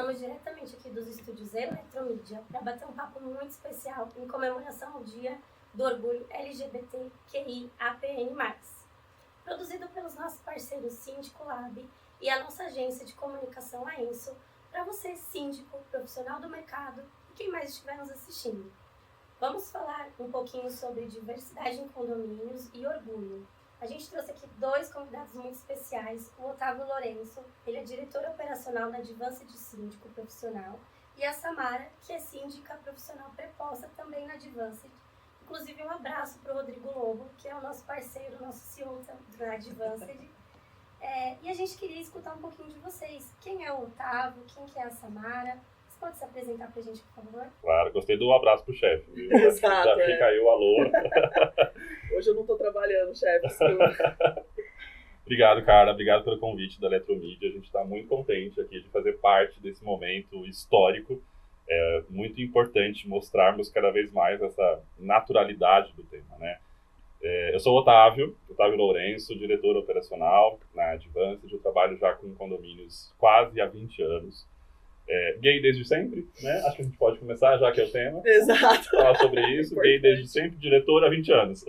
Falamos diretamente aqui dos estúdios Eletromídia para bater um papo muito especial em comemoração ao Dia do Orgulho LGBTQIAPN+. Produzido pelos nossos parceiros Síndico Lab e a nossa agência de comunicação, a Enso, para você, síndico, profissional do mercado e quem mais estiver nos assistindo. Vamos falar um pouquinho sobre diversidade em condomínios e orgulho. A gente trouxe aqui 2 convidados muito especiais, o Otávio Lourenço, ele é diretor operacional da Advanced de Síndico Profissional, e a Samara, que é síndica profissional preposta também na Advanced. Inclusive, um abraço para o Rodrigo Lobo, que é o nosso parceiro, nosso CEO da Advanced. E a gente queria escutar um pouquinho de vocês. Quem é o Otávio? Quem que é a Samara? Você pode se apresentar para a gente, por favor? Claro, gostei do abraço pro chefe. Exato, já fica aí o alô. Hoje eu não estou trabalhando, chefe. Obrigado, cara. Obrigado pelo convite da Eletromídia. A gente está muito contente aqui de fazer parte desse momento histórico. É muito importante mostrarmos cada vez mais essa naturalidade do tema, né? Eu sou o Otávio Lourenço, diretor operacional na Advanced. Eu trabalho já com condomínios quase há 20 anos. Gay desde sempre, né? Acho que a gente pode começar, já que é o tema. Exato. Falar sobre isso. Gay desde sempre, diretor há 20 anos.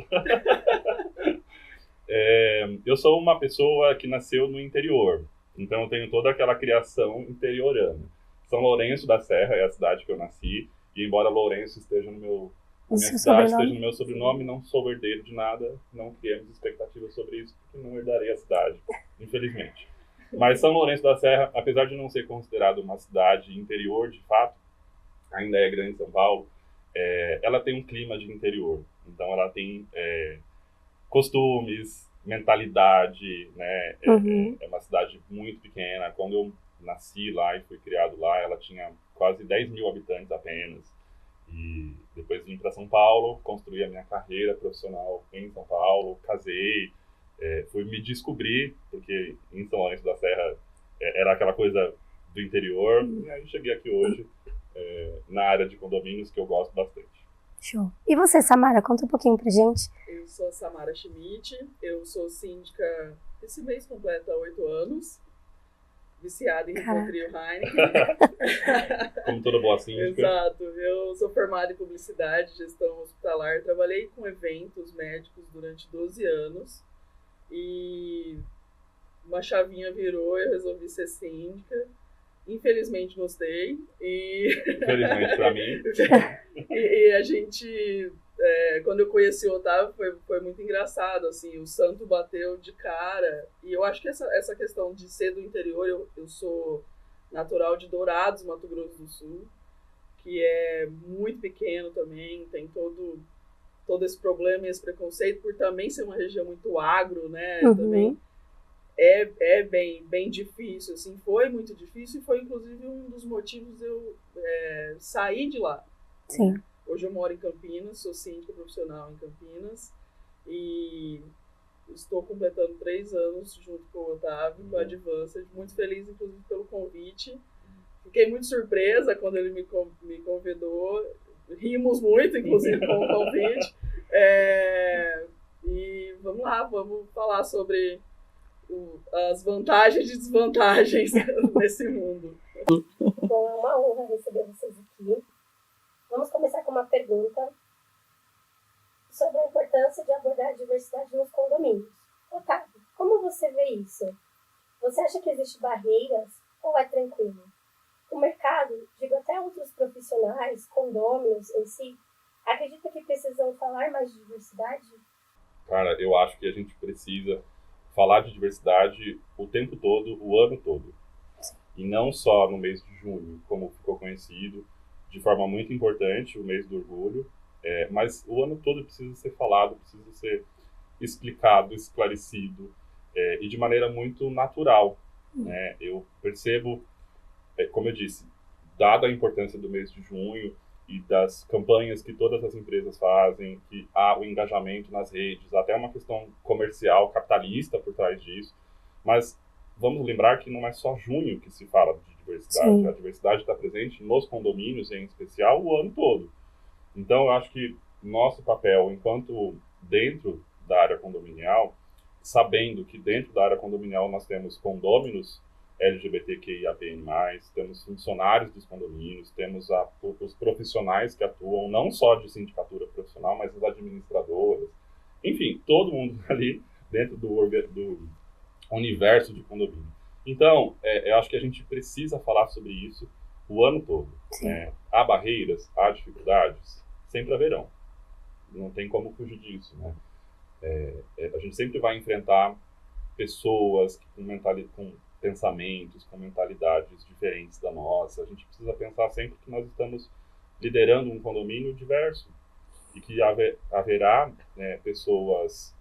Eu sou uma pessoa que nasceu no interior, então eu tenho toda aquela criação interiorana. São Lourenço da Serra é a cidade que eu nasci, e embora Lourenço esteja no meu... A minha cidade esteja no meu sobrenome, não sou herdeiro de nada, não criamos expectativas sobre isso, porque não herdarei a cidade, infelizmente. Mas São Lourenço da Serra, apesar de não ser considerado uma cidade interior, de fato, ainda é grande São Paulo, ela tem um clima de interior. Então ela tem costumes, mentalidade, né? É uma cidade muito pequena. Quando eu nasci lá e fui criado lá, ela tinha quase 10 mil habitantes apenas. E depois vim para São Paulo, construí a minha carreira profissional em São Paulo, casei, fui me descobrir, porque em São Lourenço da Serra era aquela coisa do interior, e aí cheguei aqui hoje na área de condomínios, que eu gosto bastante. Show. E você, Samara, conta um pouquinho pra gente. Eu sou a Samara Schmidt, eu sou síndica, esse mês completa 8 anos, viciada em Rivotril Heineken. Como toda boa síndica. Exato. Eu sou formada em publicidade, gestão hospitalar, trabalhei com eventos médicos durante 12 anos. E uma chavinha virou, eu resolvi ser síndica. Infelizmente gostei. Infelizmente pra mim. E a gente, quando eu conheci o Otávio, foi muito engraçado, assim, o santo bateu de cara. E eu acho que essa questão de ser do interior, eu sou natural de Dourados, Mato Grosso do Sul, que é muito pequeno também, tem todo esse problema e esse preconceito por também ser uma região muito agro, né? Também é bem difícil, assim, foi muito difícil e foi inclusive um dos motivos de eu sair de lá. Sim. Hoje eu moro em Campinas, sou síndica profissional em Campinas e estou completando 3 anos junto com o Otávio, com a Advanced, muito feliz inclusive pelo convite. Fiquei muito surpresa quando ele me convidou, rimos muito inclusive com o convite. E vamos lá, vamos falar sobre as vantagens e desvantagens nesse mundo. Bom, é uma honra receber vocês aqui. Vamos começar com uma pergunta sobre a importância de abordar a diversidade nos condomínios. Otávio, como você vê isso? Você acha que existem barreiras ou é tranquilo? O mercado, digo até outros profissionais, condôminos em si, acredita que precisam falar mais de diversidade? Cara, eu acho que a gente precisa falar de diversidade o tempo todo, o ano todo. E não só no mês de junho, como ficou conhecido, de forma muito importante, o mês do orgulho, mas o ano todo precisa ser falado, precisa ser explicado, esclarecido, e de maneira muito natural. Né? Eu percebo, como eu disse, dada a importância do mês de junho e das campanhas que todas as empresas fazem, que há o engajamento nas redes, até uma questão comercial, capitalista por trás disso, mas vamos lembrar que não é só junho que se fala de diversidade. Sim. A diversidade está presente nos condomínios, em especial, o ano todo. Então, eu acho que nosso papel, enquanto dentro da área condominial, sabendo que dentro da área condominial nós temos condôminos LGBTQIAPN+, temos funcionários dos condomínios, temos os profissionais que atuam, não só de sindicatura profissional, mas as administradoras, enfim, todo mundo ali dentro do universo de condomínio. Então, eu acho que a gente precisa falar sobre isso o ano todo. Há barreiras, há dificuldades, sempre haverão. Não tem como fugir disso, né? A gente sempre vai enfrentar pessoas com pensamentos, com mentalidades diferentes da nossa. A gente precisa pensar sempre que nós estamos liderando um condomínio diverso e que haverá, né, pessoas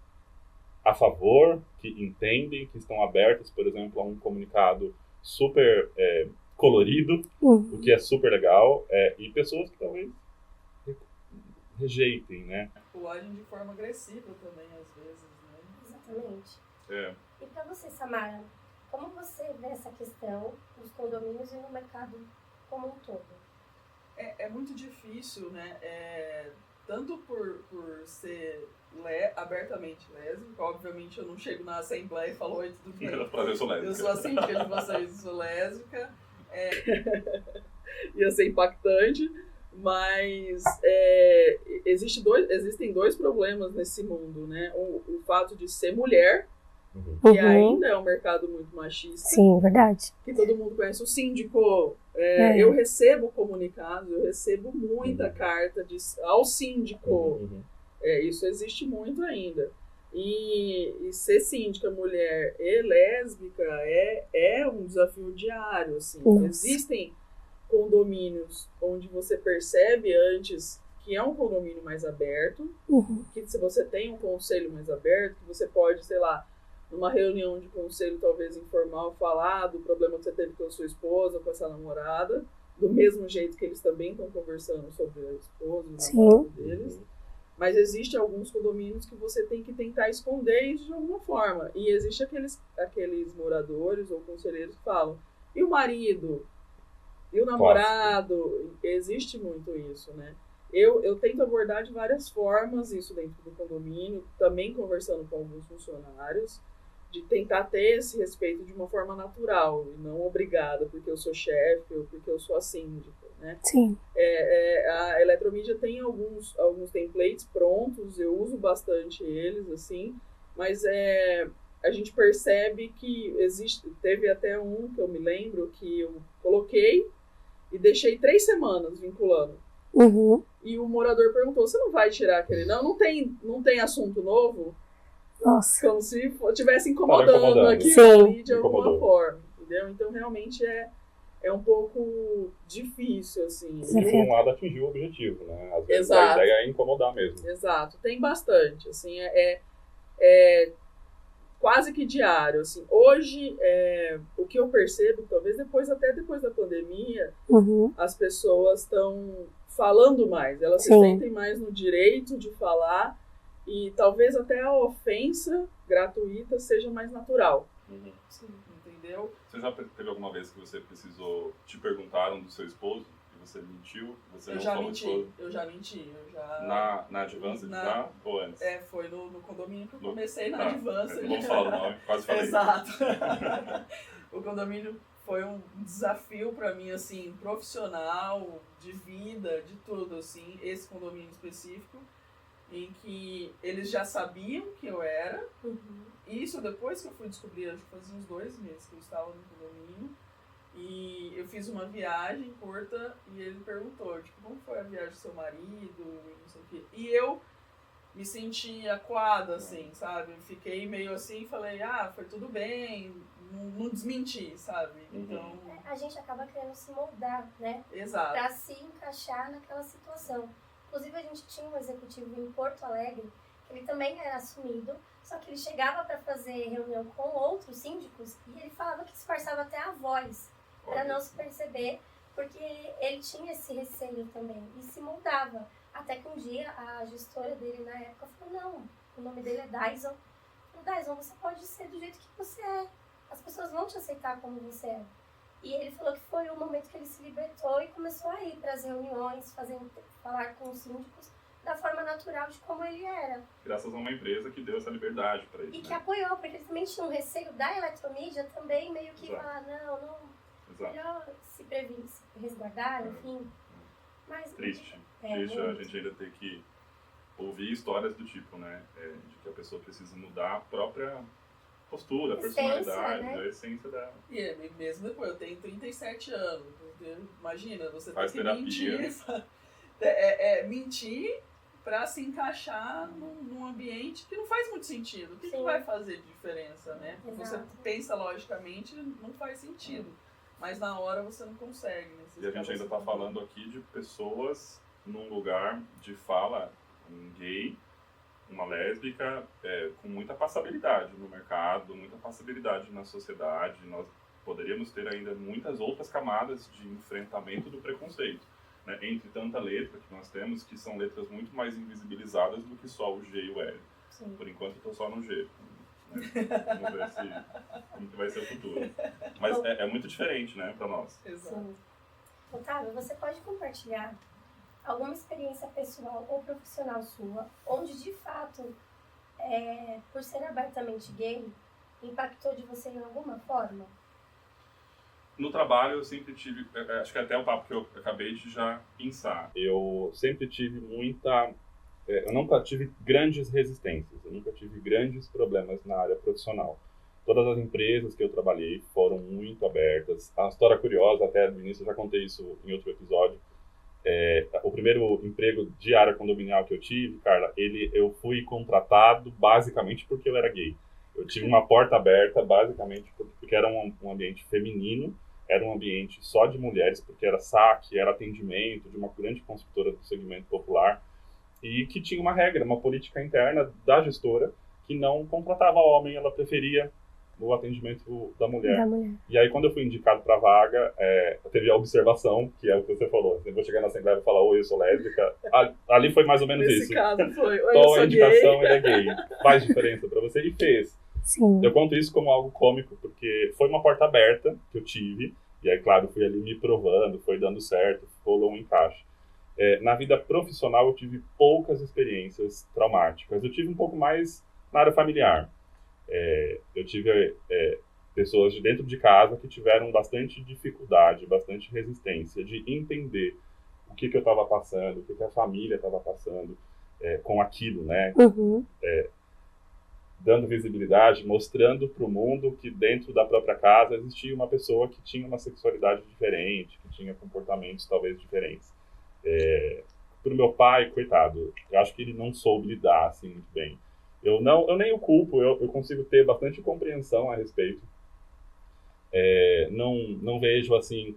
a favor, que entendem, que estão abertas, por exemplo, a um comunicado super colorido, o que é super legal, e pessoas que talvez rejeitem, né? Ou agem de forma agressiva também, às vezes, né? Exatamente. É. E para você, Samara, como você vê essa questão dos condomínios e no mercado como um todo? É muito difícil, né? Tanto por ser abertamente lésbica, obviamente eu não chego na assembleia e falo, oi, tudo bem? Eu sou lésbica. Eu sou a síndica de vocês, sou lésbica. Ia ser impactante, mas existem dois problemas nesse mundo, né? O fato de ser mulher, que ainda é um mercado muito machista. Sim, verdade. Que todo mundo conhece. O síndico, eu recebo comunicados, eu recebo muita carta ao síndico. Isso existe muito ainda. E ser síndica mulher e lésbica é um desafio diário. Assim. Existem condomínios onde você percebe antes que é um condomínio mais aberto, que se você tem um conselho mais aberto, que você pode, sei lá, numa reunião de conselho talvez informal, falar do problema que você teve com a sua esposa, com essa namorada, do mesmo jeito que eles também estão conversando sobre a esposa, o namorado deles. Mas existe alguns condomínios que você tem que tentar esconder isso de alguma forma. E existe aqueles moradores ou conselheiros que falam, e o marido? E o namorado? Existe muito isso, né? Eu tento abordar de várias formas isso dentro do condomínio, também conversando com alguns funcionários, de tentar ter esse respeito de uma forma natural, e não obrigada, porque eu sou chefe ou porque eu sou a síndica, né? Sim. A Eletromídia tem alguns templates prontos, eu uso bastante eles, assim, mas a gente percebe que teve até um que eu me lembro, que eu coloquei e deixei 3 semanas vinculando. E o morador perguntou, você não vai tirar aquele? Não tem assunto novo? Nossa. Como se estivesse incomodando aqui ali de alguma forma, entendeu? Então, realmente é um pouco difícil, assim. E de um lado atingiu o objetivo, né? Às vezes a ideia é incomodar mesmo. Exato. Tem bastante, assim, quase que diário, assim. Hoje, o que eu percebo, talvez depois da pandemia, as pessoas estão falando mais, elas se sentem mais no direito de falar e talvez até a ofensa gratuita seja mais natural. Entendeu? Você já teve alguma vez que você te perguntaram do seu esposo e você mentiu? Você não falou esposo? Eu já menti. Na Advance ou antes? Foi no condomínio que eu comecei na Advance. Não vou falar o nome, quase falei. Exato. O condomínio foi um desafio para mim, assim, profissional, de vida, de tudo, assim, esse condomínio específico, em que eles já sabiam que eu era. Isso depois que eu fui descobrir, acho que fazia uns 2 meses que eu estava no condomínio, e eu fiz uma viagem curta e ele perguntou, tipo, como foi a viagem do seu marido, não sei o quê. E eu me senti acuada, assim, sabe? Fiquei meio assim e falei, foi tudo bem, não desmenti, sabe? Então... A gente acaba querendo se moldar, né? Exato. Pra se encaixar naquela situação. Inclusive, a gente tinha um executivo em Porto Alegre, que ele também era assumido, só que ele chegava para fazer reunião com outros síndicos e ele falava que disfarçava até a voz, para não se perceber, porque ele tinha esse receio também e se moldava. Até que um dia a gestora dele na época falou, não, o nome dele é Dyson. Dyson, você pode ser do jeito que você é. As pessoas vão te aceitar como você é. E ele falou que foi o momento que ele se libertou e começou a ir para as reuniões, falar com os síndicos, da forma natural de como ele era. Graças a uma empresa que deu essa liberdade para ele. E que apoiou, porque eles também tinham receio da eletromídia também meio que falar, não, melhor se prevenir, se resguardar, enfim. Mas, triste a gente ainda ter que ouvir histórias do tipo, né, de que a pessoa precisa mudar a própria postura, a personalidade, né? A essência dela. E mesmo depois, eu tenho 37 anos, imagina, você faz tem que terapia. mentir, mentir para se encaixar num ambiente que não faz muito sentido. O que vai fazer diferença, né? Você pensa logicamente, não faz sentido. Mas na hora você não consegue. Né? E a gente ainda está falando aqui de pessoas num lugar de fala, um gay, uma lésbica, com muita passabilidade no mercado, muita passabilidade na sociedade. Nós poderíamos ter ainda muitas outras camadas de enfrentamento do preconceito. Né? Entre tanta letra que nós temos, que são letras muito mais invisibilizadas do que só o G e o L. Sim. Por enquanto eu estou só no G. Né? Vamos ver como que vai ser o futuro. Mas é muito diferente, né, para nós. Exato. Otávio, você pode compartilhar alguma experiência pessoal ou profissional sua, onde de fato, por ser abertamente gay, impactou de você em alguma forma? No trabalho eu sempre tive, acho que até o papo que eu acabei de já pensar, eu sempre tive eu nunca tive grandes resistências, eu nunca tive grandes problemas na área profissional. Todas as empresas que eu trabalhei foram muito abertas. A história curiosa, até do início, eu já contei isso em outro episódio. O primeiro emprego de área condominial que eu tive, Carla, eu fui contratado basicamente porque eu era gay. Eu tive uma porta aberta basicamente porque era um ambiente feminino, era um ambiente só de mulheres, porque era saque, era atendimento de uma grande construtora do segmento popular, e que tinha uma regra, uma política interna da gestora que não contratava homem, ela preferia o atendimento da mulher. E aí, quando eu fui indicado para a vaga, teve a observação, que é o que você falou. Eu vou chegar na Assembleia e falar, oi, eu sou lésbica. Ali foi mais ou menos Nesse isso. Caso foi, oi, Qual a indicação, gay. ele é gay. Faz diferença para você? E fez. Sim. Eu conto isso como algo cômico, porque foi uma porta aberta que eu tive, e aí, claro, fui ali me provando, foi dando certo, rolou um encaixe. Na vida profissional, eu tive poucas experiências traumáticas. Eu tive um pouco mais na área familiar. Eu tive pessoas de dentro de casa que tiveram bastante dificuldade, bastante resistência de entender o que eu estava passando, o que a família estava passando com aquilo, né? Uhum. Dando visibilidade, mostrando para o mundo que dentro da própria casa existia uma pessoa que tinha uma sexualidade diferente, que tinha comportamentos talvez diferentes. Para o meu pai, coitado, eu acho que ele não soube lidar assim muito bem. Eu nem o culpo, eu consigo ter bastante compreensão a respeito. Não vejo assim,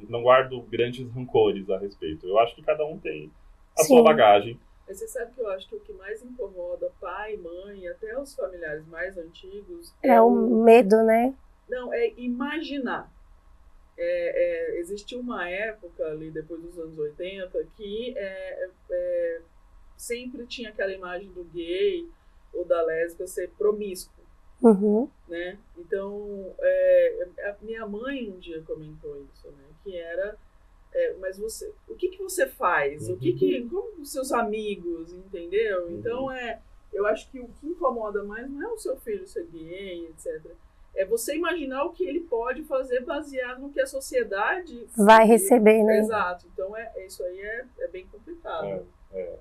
não guardo grandes rancores a respeito. Eu acho que cada um tem a sua bagagem. Mas você sabe que eu acho que o que mais incomoda pai, mãe, até os familiares mais antigos... É o medo, né? Não, é imaginar. Existiu uma época ali, depois dos anos 80, que sempre tinha aquela imagem do gay ou da lésbica ser promíscuo. Uhum. Né? Então, a minha mãe um dia comentou isso, né? Que era... mas você, o que você faz? Uhum. Como os seus amigos, entendeu? Uhum. Então, eu acho que o que incomoda mais não é o seu filho ser gay, etc. É você imaginar o que ele pode fazer baseado no que a sociedade... vai receber, né? Exato. Então, isso aí é bem complicado.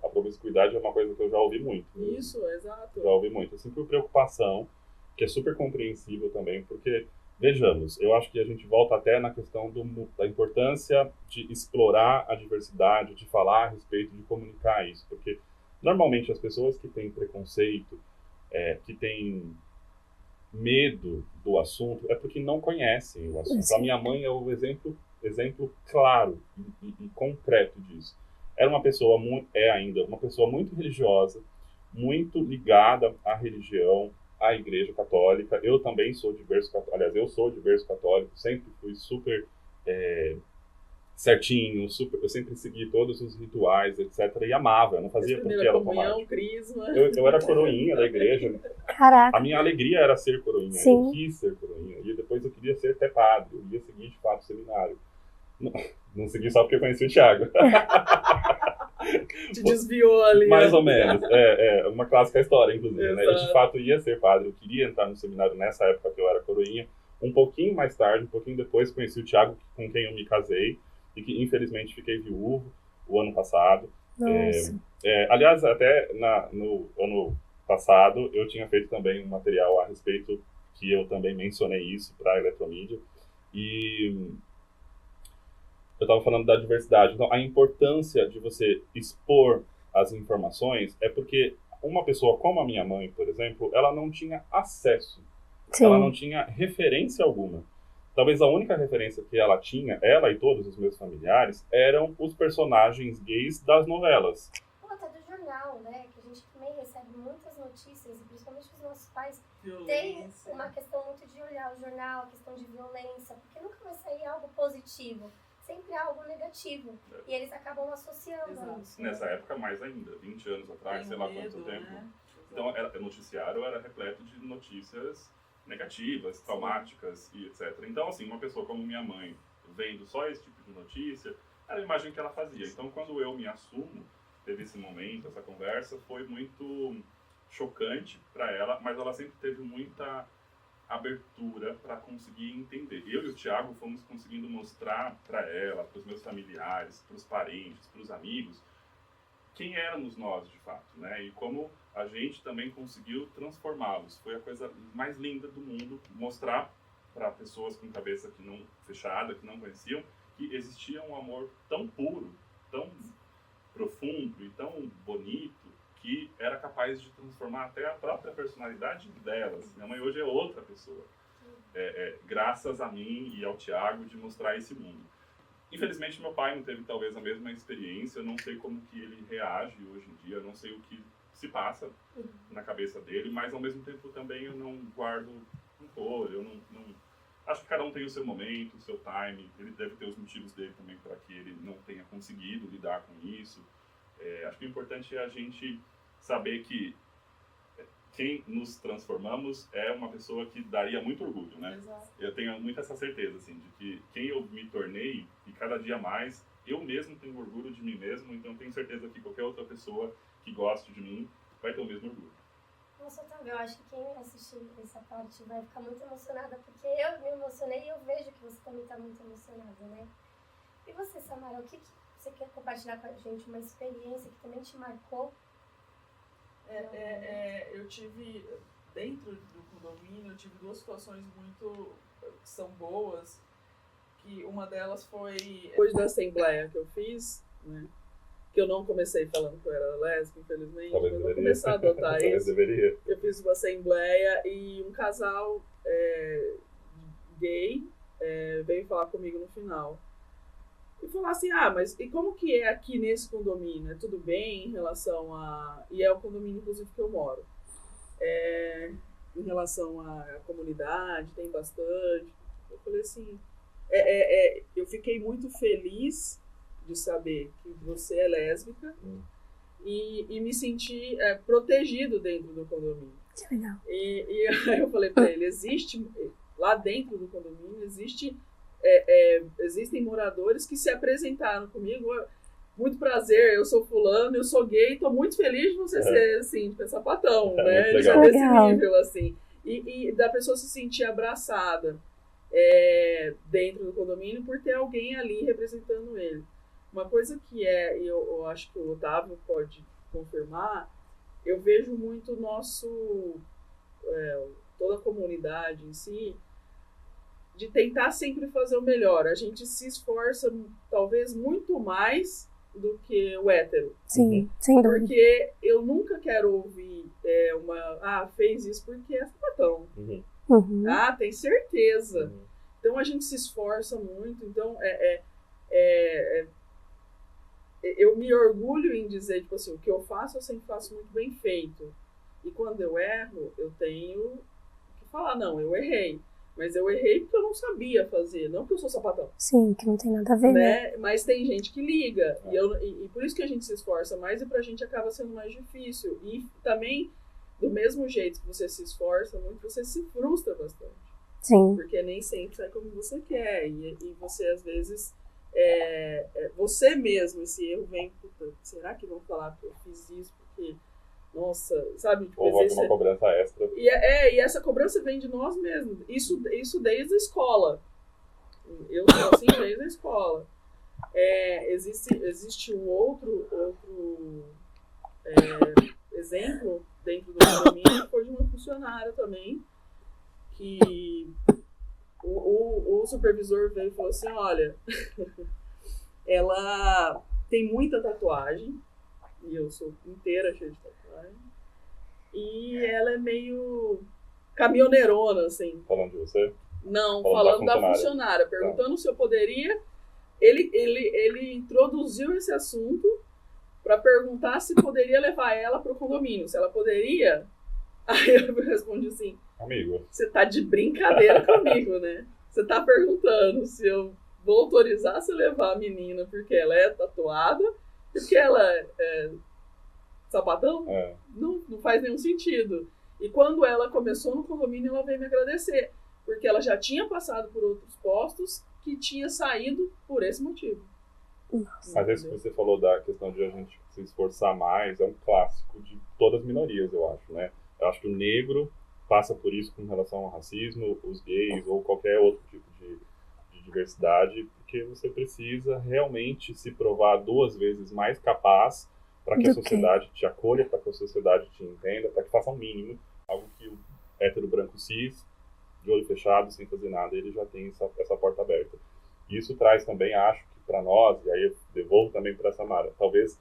A promiscuidade é uma coisa que eu já ouvi muito. Isso, exato. Já ouvi muito. Assim, por preocupação, que é super compreensível também, porque... Vejamos, eu acho que a gente volta até na questão da importância de explorar a diversidade, de falar a respeito, de comunicar isso, porque normalmente as pessoas que têm preconceito, que têm medo do assunto, é porque não conhecem o assunto. Sim. A minha mãe é o exemplo claro e concreto disso. Era uma pessoa ainda uma pessoa muito religiosa, muito ligada à religião, a Igreja Católica. Eu também sou de berço católico. Aliás, eu sou de berço católico. Sempre fui super certinho. Eu sempre segui todos os rituais, etc. E amava. Eu não fazia porque era automático. Crisma. Eu era coroinha da igreja. Caraca. A minha alegria era ser coroinha. Sim. Eu quis ser coroinha. E depois eu queria ser até padre. Eu ia seguir, de fato, o seminário. Não segui só porque eu conheci o Thiago. Te desviou ali. Mais né? ou menos. É uma clássica história, inclusive. Né? Eu, de Exato. fato, ia ser padre. Eu queria entrar no seminário nessa época que eu era coroinha. Um pouquinho mais tarde, um pouquinho depois, conheci o Thiago, com quem eu me casei. E que, infelizmente, fiquei viúvo o ano passado. Nossa. Aliás, até no ano passado, eu tinha feito também um material a respeito, que eu também mencionei isso para a Eletromídia. E eu estava falando da diversidade. Então, a importância de você expor as informações é porque uma pessoa como a minha mãe, por exemplo, ela não tinha acesso. Sim. Ela não tinha referência alguma. Talvez a única referência que ela tinha, ela e todos os meus familiares, eram os personagens gays das novelas. Ou até do jornal, né? Que a gente também recebe muitas notícias, e principalmente os nossos pais têm Violência. uma questão muito de olhar o jornal, a questão de violência, porque nunca vai sair algo positivo, sempre algo negativo. E eles acabam associando a Exato. isso. Né? Nessa época, mais ainda, 20 anos atrás, sei lá quanto tempo. Né? Então, o noticiário era repleto de notícias negativas, traumáticas e etc. Então, assim, uma pessoa como minha mãe, vendo só esse tipo de notícia, era a imagem que ela fazia. Então, quando eu me assumo, teve esse momento, essa conversa, foi muito chocante para ela, mas ela sempre teve muita abertura para conseguir entender. Eu e o Thiago fomos conseguindo mostrar para ela, para os meus familiares, para os parentes, para os amigos, quem éramos nós, de fato, né? E como a gente também conseguiu transformá-los. Foi a coisa mais linda do mundo, mostrar para pessoas com cabeça que não fechada, que não conheciam, que existia um amor tão puro, tão profundo e tão bonito, que era capaz de transformar até a própria personalidade delas. Minha mãe hoje é outra pessoa. Graças a mim e ao Thiago, de mostrar esse mundo. Infelizmente, meu pai não teve talvez a mesma experiência, eu não sei como que ele reage hoje em dia, eu não sei o que se passa na cabeça dele, mas ao mesmo tempo também eu não guardo rancor, eu não... Acho que cada um tem o seu momento, o seu time, ele deve ter os motivos dele também para que ele não tenha conseguido lidar com isso. Acho que o importante é a gente saber que quem nos transformamos é uma pessoa que daria muito orgulho, né? Exato. Eu tenho muito essa certeza, assim, de que quem eu me tornei, e cada dia mais, eu mesmo tenho orgulho de mim mesmo, então tenho certeza que qualquer outra pessoa que goste de mim vai ter o mesmo orgulho. Nossa, Otávio, eu acho que quem assistir essa parte vai ficar muito emocionada, porque eu me emocionei e eu vejo que você também está muito emocionada, né? E você, Samara, o que você quer compartilhar com a gente? Uma experiência que também te marcou? Eu tive, dentro do condomínio, eu tive duas situações muito, que são boas, que uma delas foi depois da assembleia que eu fiz, né, que eu não comecei falando que eu era lésbica, infelizmente, Talvez mas vou deveria. começar a adotar Talvez isso. deveria. Eu fiz uma assembleia e um casal gay veio falar comigo no final. E falar assim, mas e como que é aqui nesse condomínio? É tudo bem em relação a... E é o condomínio, inclusive, que eu moro. Em relação à comunidade, tem bastante. Eu falei assim... eu fiquei muito feliz de saber que você é lésbica e me senti protegido dentro do condomínio. Que legal. E aí eu falei para ele, lá dentro do condomínio, existem moradores que se apresentaram comigo, muito prazer, eu sou fulano, eu sou gay, tô muito feliz de você ser, assim, sapatão, né? Muito Já legal. desse nível, assim. E da pessoa se sentir abraçada dentro do condomínio por ter alguém ali representando ele. Uma coisa que eu acho que o Otávio pode confirmar, eu vejo muito toda a comunidade em si, de tentar sempre fazer o melhor. A gente se esforça, talvez, muito mais do que o hétero. Sim, sem dúvida. Porque eu nunca quero ouvir fez isso porque é sapatão. Uhum. Tem certeza. Então, a gente se esforça muito. Então, eu me orgulho em dizer, tipo assim, o que eu faço, eu sempre faço muito bem feito. E quando eu erro, eu tenho que falar, não, eu errei. Mas eu errei porque eu não sabia fazer, não porque eu sou sapatão. Sim, que não tem nada a ver, né? Mas tem gente que liga. E por isso que a gente se esforça mais e pra gente acaba sendo mais difícil. E também, do mesmo jeito que você se esforça muito, você se frustra bastante. Sim. Porque nem sempre sai como você quer. E você, às vezes, você mesmo, esse erro vem, puta, será que vão falar que eu fiz isso porque, nossa, sabe? Tipo, Ou uma cobrança extra. E essa cobrança vem de nós mesmos. Isso desde a escola. Eu sou assim desde a escola. Existe um outro exemplo dentro do condomínio, que foi de uma funcionária também, que o supervisor veio e falou assim, olha, ela tem muita tatuagem, e eu sou inteira cheia de tatuagem, e ela é meio caminhoneirona, assim. Falando de você? Não, falando da funcionária, perguntando se eu poderia. Ele introduziu esse assunto para perguntar se poderia levar ela para o condomínio, se ela poderia. Aí eu respondi assim, amigo, você tá de brincadeira comigo, né? Você tá perguntando se eu vou autorizar você levar a menina porque ela é tatuada e porque ela é sapatão? Não faz nenhum sentido. E quando ela começou no condomínio, ela veio me agradecer, porque ela já tinha passado por outros postos que tinha saído por esse motivo. Mas isso que você falou da questão de a gente se esforçar mais é um clássico de todas as minorias, eu acho, né? Eu acho que o negro passa por isso com relação ao racismo, os gays ou qualquer outro tipo de diversidade, porque você precisa realmente se provar 2 vezes mais capaz para que a sociedade te acolha, para que a sociedade te entenda, para que faça um mínimo, algo que o hétero branco cis, de olho fechado, sem fazer nada, ele já tem essa porta aberta. E isso traz também, acho que para nós, e aí eu devolvo também para a Samara, talvez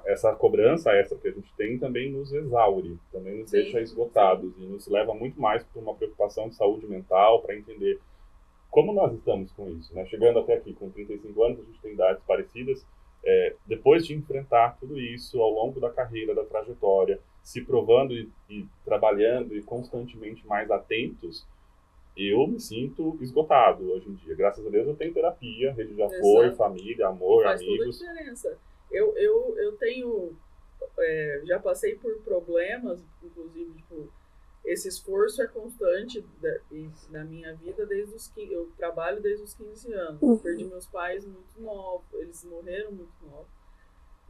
essa cobrança extra que a gente tem também nos exaure, também nos deixa esgotados, e nos leva muito mais para uma preocupação de saúde mental, para entender como nós estamos com isso, né? Chegando até aqui com 35 anos, a gente tem idades parecidas, depois de enfrentar tudo isso ao longo da carreira, da trajetória, se provando e trabalhando e constantemente mais atentos, eu me sinto esgotado hoje em dia. Graças a Deus eu tenho terapia, rede de apoio, família, amor, amigos. Faz toda a diferença. Eu tenho, já passei por problemas, inclusive, tipo, esse esforço é constante na minha vida desde os 15, eu trabalho desde os 15 anos. Eu perdi meus pais muito novos, eles morreram muito novos.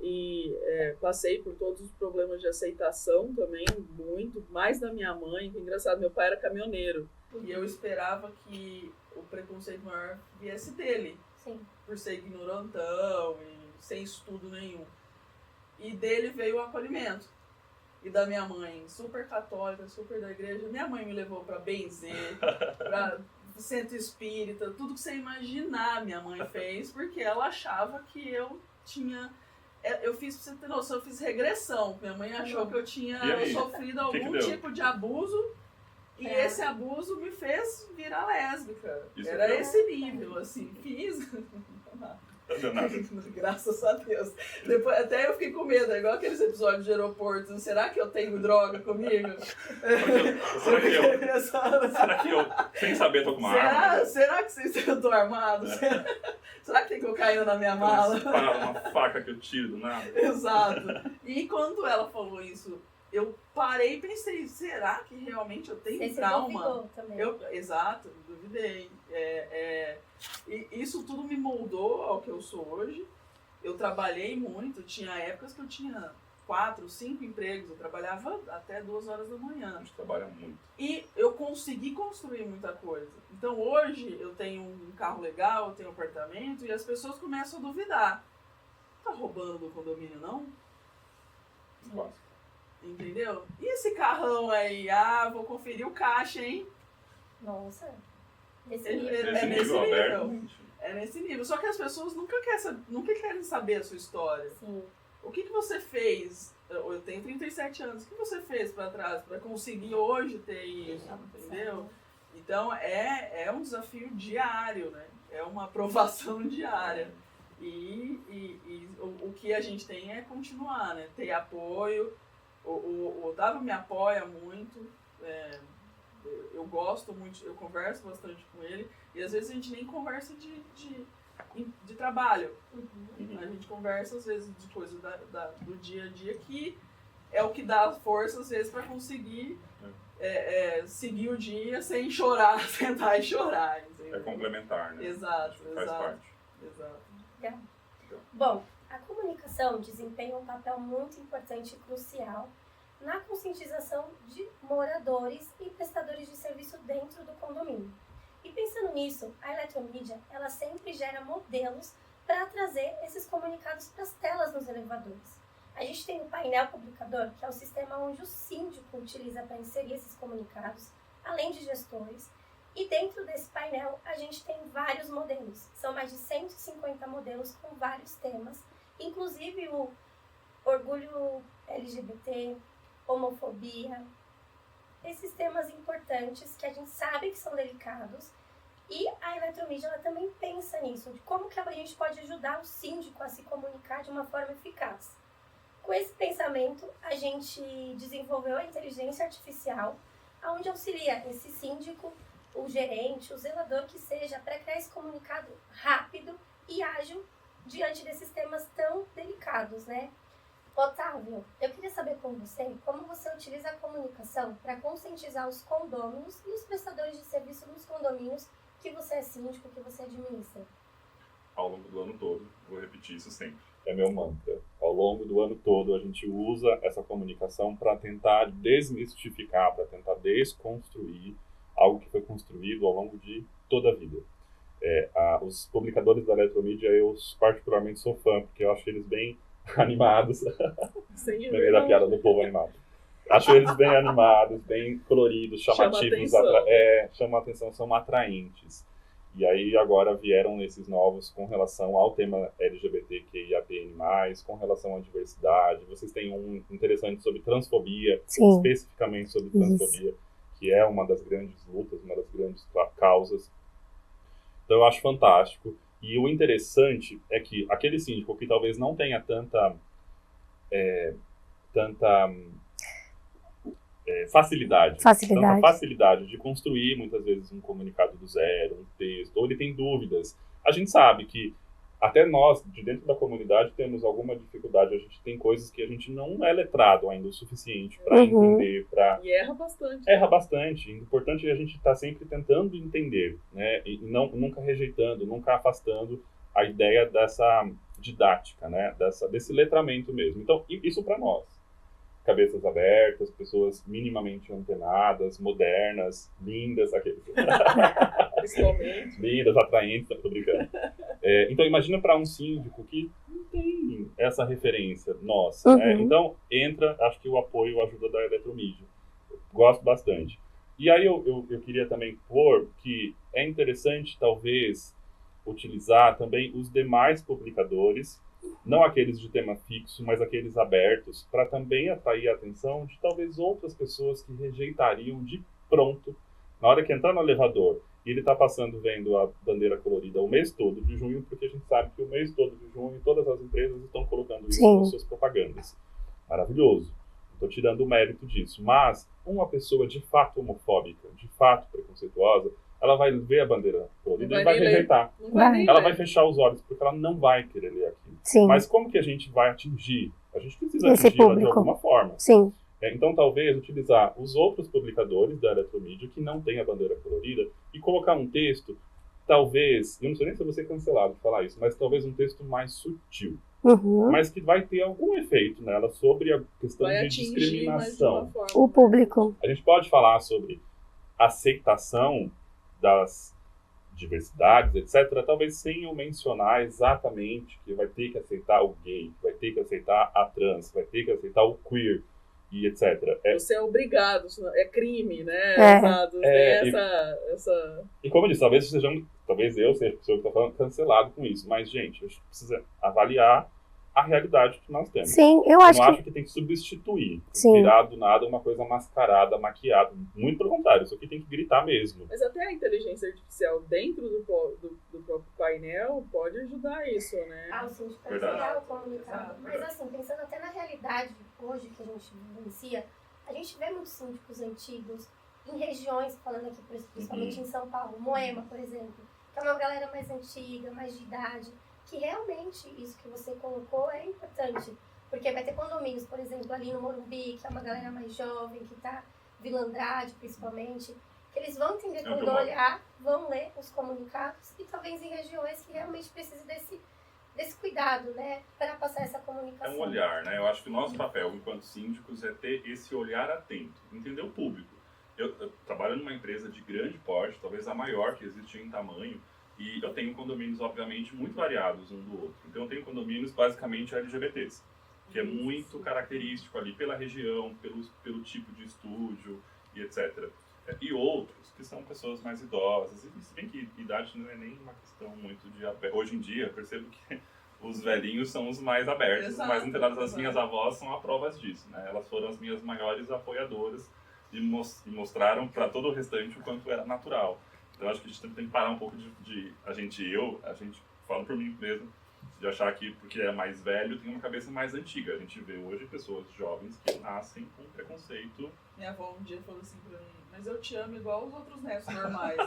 E passei por todos os problemas de aceitação também, muito, mais da minha mãe, que é engraçado, meu pai era caminhoneiro. E eu esperava que o preconceito maior viesse dele. Sim. Por ser ignorantão e sem estudo nenhum. E dele veio o acolhimento. E da minha mãe, super católica, super da igreja. Minha mãe me levou pra benzer, pra centro espírita, tudo que você imaginar minha mãe fez, porque ela achava que eu tinha... Eu fiz, pra você ter noção, eu fiz regressão. Minha mãe achou que eu tinha sofrido algum tipo de abuso. E esse abuso me fez virar lésbica. Era esse nível, assim. Fiz. Graças a Deus. Depois, até eu fiquei com medo, é igual aqueles episódios de aeroporto. Será que eu tenho droga comigo? Será que eu, sem saber, tô com uma arma? Será que eu tô armado? Será que tem cocaína na minha mala? Uma faca que eu tiro do nada. Exato. E quando ela falou isso, eu parei e pensei, será que realmente eu tenho trauma? Também. Exato, duvidei. E isso tudo me moldou ao que eu sou hoje. Eu trabalhei muito, tinha épocas que eu tinha 4, 5 empregos, eu trabalhava até 2 horas da manhã. A gente trabalha muito. E eu consegui construir muita coisa. Então hoje eu tenho um carro legal, eu tenho um apartamento, e as pessoas começam a duvidar. Tá roubando do condomínio, não? Nossa. Entendeu? E esse carrão aí? Vou conferir o caixa, hein? Nossa. Nesse nível. É nesse nível. Só que as pessoas nunca querem saber a sua história. Sim. O que você fez? Eu tenho 37 anos. O que você fez para trás para conseguir hoje ter isso? Entendeu? Então é um desafio diário, né? É uma aprovação diária. E o que a gente tem é continuar, né? Ter apoio. O Otávio me apoia muito, eu gosto muito, eu converso bastante com ele, e às vezes a gente nem conversa de trabalho, a gente conversa às vezes de coisas do dia a dia, que é o que dá força às vezes para conseguir seguir o dia sem chorar, sentar e chorar, entendeu? É complementar, né? Exato. Faz parte. Exato. Legal. Bom, a comunicação desempenha um papel muito importante e crucial na conscientização de moradores e prestadores de serviço dentro do condomínio. E pensando nisso, a eletromídia, ela sempre gera modelos para trazer esses comunicados para as telas nos elevadores. A gente tem o painel publicador, que é o sistema onde o síndico utiliza para inserir esses comunicados, além de gestores. E dentro desse painel, a gente tem vários modelos. São mais de 150 modelos com vários temas, inclusive o orgulho LGBT, homofobia, esses temas importantes que a gente sabe que são delicados. E a eletromídia, ela também pensa nisso, de como que a gente pode ajudar o síndico a se comunicar de uma forma eficaz. Com esse pensamento, a gente desenvolveu a inteligência artificial, onde auxilia esse síndico, o gerente, o zelador que seja, para criar esse comunicado rápido e ágil diante desses temas tão delicados, né? Otávio, eu queria saber com você como você utiliza a comunicação para conscientizar os condôminos e os prestadores de serviço nos condomínios que você é síndico, que você administra. Ao longo do ano todo, vou repetir isso sempre. É meu mantra. Ao longo do ano todo, a gente usa essa comunicação para tentar desmistificar, para tentar desconstruir algo que foi construído ao longo de toda a vida. Os publicadores da eletromídia, eu particularmente sou fã, porque eu acho eles bem animados. Sim, Lembrei da piada do povo animado. Acho eles bem animados, bem coloridos, chamativos, chamam a atenção, são atraentes. E aí agora vieram esses novos com relação ao tema LGBTQIAPN+, com relação à diversidade. Vocês têm um interessante sobre transfobia, Sim. especificamente sobre transfobia, que é uma das grandes lutas, uma das grandes causas. Então eu acho fantástico. E o interessante é que aquele síndico que talvez não tenha tanta facilidade de construir muitas vezes um comunicado do zero, um texto, ou ele tem dúvidas. A gente sabe que até nós, de dentro da comunidade, temos alguma dificuldade. A gente tem coisas que a gente não é letrado ainda o suficiente para entender. E erra bastante. Erra bastante. O importante é a gente estar sempre tentando entender, né? E nunca rejeitando, nunca afastando a ideia dessa didática, né? Desse letramento mesmo. Então, isso para nós. Cabeças abertas, pessoas minimamente antenadas, modernas, lindas, Principalmente. lindas, atraentes, tô brincando. Então imagina para um síndico que não tem essa referência nossa, né? Então entra, acho que o apoio, a ajuda da eletromídia. Gosto bastante. E aí eu queria também pôr que é interessante talvez utilizar também os demais publicadores, não aqueles de tema fixo, mas aqueles abertos, para também atrair a atenção de talvez outras pessoas que rejeitariam de pronto, na hora que entrar no elevador, e ele está passando vendo a bandeira colorida o mês todo de junho, porque a gente sabe que o mês todo de junho todas as empresas estão colocando isso nas suas propagandas. Maravilhoso. Estou tirando o mérito disso. Mas uma pessoa de fato homofóbica, de fato preconceituosa, ela vai ver a bandeira colorida e vai rejeitar. Ela vai fechar os olhos, porque ela não vai querer ler aquilo. Sim. Mas como que a gente vai atingir? A gente precisa atingir de alguma forma. Sim. Então, talvez, utilizar os outros publicadores da eletromídia que não tem a bandeira colorida e colocar um texto, talvez, eu não sei nem se eu vou ser cancelado por falar isso, mas talvez um texto mais sutil. Mas que vai ter algum efeito nela sobre a questão de discriminação. O público. A gente pode falar sobre aceitação das diversidades, etc., talvez sem eu mencionar exatamente que vai ter que aceitar o gay, vai ter que aceitar a trans, vai ter que aceitar o queer, e etc. Você é obrigado, é crime, né? E como eu disse, talvez eu seja a pessoa que está falando cancelado com isso, mas, gente, a gente precisa avaliar a realidade que nós temos. Sim, eu não acho que tem que substituir, virar do nada uma coisa mascarada, maquiada. Muito pelo contrário, isso aqui tem que gritar mesmo. Mas até a inteligência artificial dentro do próprio painel pode ajudar isso, né? Sim, pode criar o comunicado. Mas assim, pensando até na realidade hoje que a gente vivencia, a gente vê muitos síndicos antigos em regiões, falando aqui principalmente em São Paulo, Moema, por exemplo, que é uma galera mais antiga, mais de idade, que realmente isso que você colocou é importante, porque vai ter condomínios, por exemplo, ali no Morumbi, que é uma galera mais jovem, que tá, Vila Andrade principalmente, que eles vão entender quando olhar, vão ler os comunicados, e talvez em regiões que realmente precisem cuidado, né, para passar essa É comunicação? um olhar, né? Eu acho que o nosso papel, enquanto síndicos, é ter esse olhar atento, entender o público. Eu trabalho numa empresa de grande porte, talvez a maior que existe em tamanho, e eu tenho condomínios, obviamente, muito variados um do outro. Então, eu tenho condomínios basicamente LGBTs, que é muito característico ali pela região, pelo tipo de estúdio e etc. E outros que são pessoas mais idosas, e se bem que idade não é nem uma questão muito de... Hoje em dia, eu percebo que os velhinhos são os mais abertos, os mais inteirados. As minhas avós são a prova disso, né? Elas foram as minhas maiores apoiadoras e mostraram para todo o restante o quanto era natural. Então, acho que a gente tem que parar um pouco a gente falo por mim mesmo, de achar que porque é mais velho tem uma cabeça mais antiga. A gente vê hoje pessoas jovens que nascem com preconceito. Minha avó um dia falou assim pra mim, mas eu te amo igual os outros netos normais.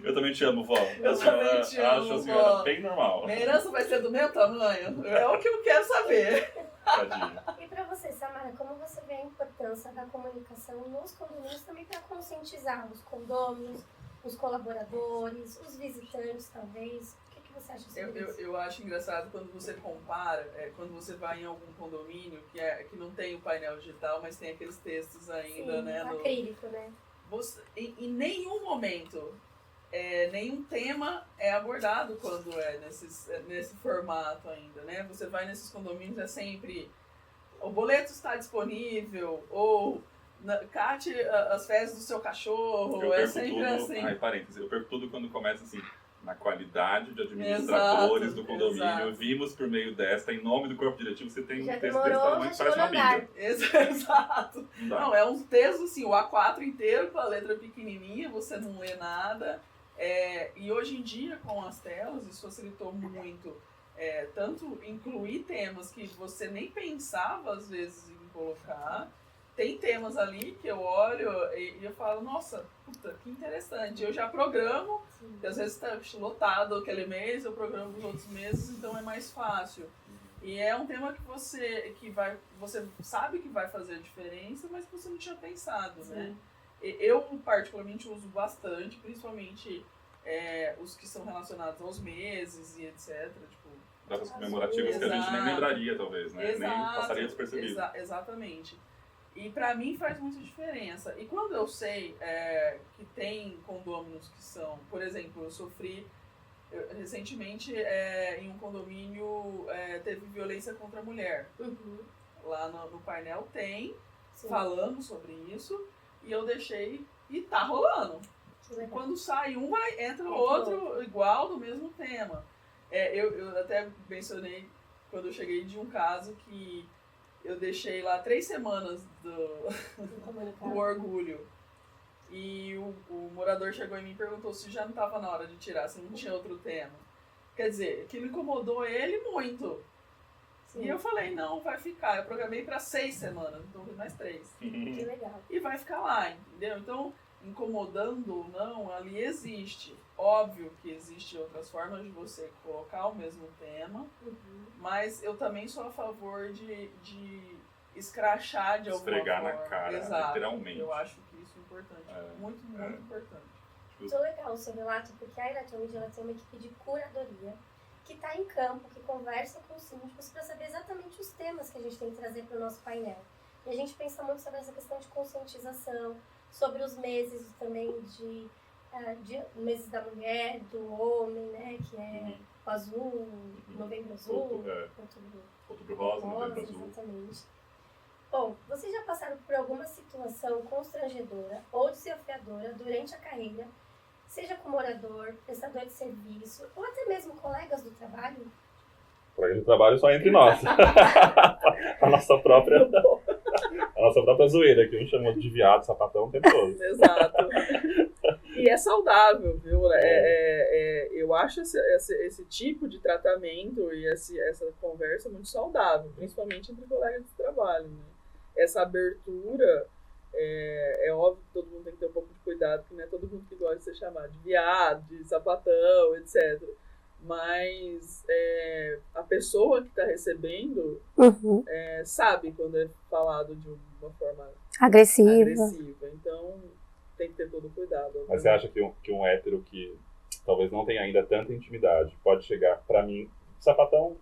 Eu também te amo, vó. Eu também te amo, acho a senhora vó. bem normal. Minha herança vai ser do meu tamanho? É o que eu quero saber. Tadinha. E para você, Samara, como você vê a importância da comunicação nos condomínios também para conscientizar os condôminos, os colaboradores, os visitantes, talvez? O que você acha sobre isso? Eu acho engraçado quando você compara, quando você vai em algum condomínio que não tem o painel digital, mas tem aqueles textos ainda, Sim, né? acrílico, né? Em nenhum momento, nenhum tema é abordado quando nesse formato ainda, né? Você vai nesses condomínios, é sempre o boleto está disponível, ou cate as fezes do seu cachorro, Eu perco sempre tudo, assim. Ai, parênteses, eu perco tudo quando começa assim, na qualidade de administradores do condomínio. Exato. Vimos por meio desta, em nome do corpo diretivo, você tem Já um texto desse demorou, tamanho que já parece uma chegou no bíblia. Exato. Não dá. Não, é um texto assim, o A4 inteiro, com a letra pequenininha, você não lê nada. E hoje em dia, com as telas, isso facilitou muito. Tanto incluir temas que você nem pensava, às vezes, em colocar. Tem temas ali que eu olho e eu falo, nossa, puta, que interessante. Eu já programo, porque às vezes está lotado aquele mês, eu programo os outros meses, então é mais fácil. E é um tema que você sabe que vai fazer a diferença, mas que você não tinha pensado, né? Eu, particularmente, uso bastante, principalmente os que são relacionados aos meses e etc. Tipo, Datas comemorativas que a gente nem lembraria, talvez, né? Nem passaria despercebido. Exatamente. E pra mim faz muita diferença. E quando eu sei que tem condôminos que são... Por exemplo, eu sofri recentemente em um condomínio teve violência contra a mulher. Uhum. Lá no painel tem, Sim. falando sobre isso, e eu deixei e tá rolando. Que legal. Quando sai um, entra o outro igual do mesmo tema. Eu até mencionei quando eu cheguei de um caso que eu deixei lá 3 semanas do orgulho. E o morador chegou em mim e perguntou se já não estava na hora de tirar, se não tinha outro tema. Quer dizer, aquilo incomodou ele muito. Sim. E eu falei, não, vai ficar. Eu programei para 6 semanas, então mais 3. Que legal. E vai ficar lá, entendeu? Então, incomodando ou não, ali existe. Óbvio que existem outras formas de você colocar o mesmo tema, mas eu também sou a favor de escrachar de alguma Esfregar forma. na cara, Exato. literalmente. Eu acho que isso é importante. Muito importante. Muito legal o seu relato, porque a Iratomid ela tem uma equipe de curadoria que está em campo, que conversa com os síndicos para saber exatamente os temas que a gente tem que trazer para o nosso painel. E a gente pensa muito sobre essa questão de conscientização, sobre os meses também de meses da mulher, do homem, né, que é o azul, novembro azul, outubro rosa, novembro azul. Exatamente. Bom, vocês já passaram por alguma situação constrangedora ou desafiadora durante a carreira, seja como morador, prestador de serviço, ou até mesmo colegas do trabalho? Colegas do trabalho só entre nós. a nossa própria zoeira, que a gente chamou de viado, sapatão o tempo todo. Exato. E é saudável, viu? Eu acho esse tipo de tratamento e essa conversa muito saudável, principalmente entre colegas de trabalho, né? Essa abertura, é óbvio que todo mundo tem que ter um pouco de cuidado, porque não é todo mundo que gosta de ser chamado de viado, de sapatão, etc. Mas a pessoa que está recebendo sabe quando é falado de uma forma agressiva. Então, tem que ter todo cuidado. Mas você acha que um hétero que talvez não tenha ainda tanta intimidade, pode chegar para mim, sapatão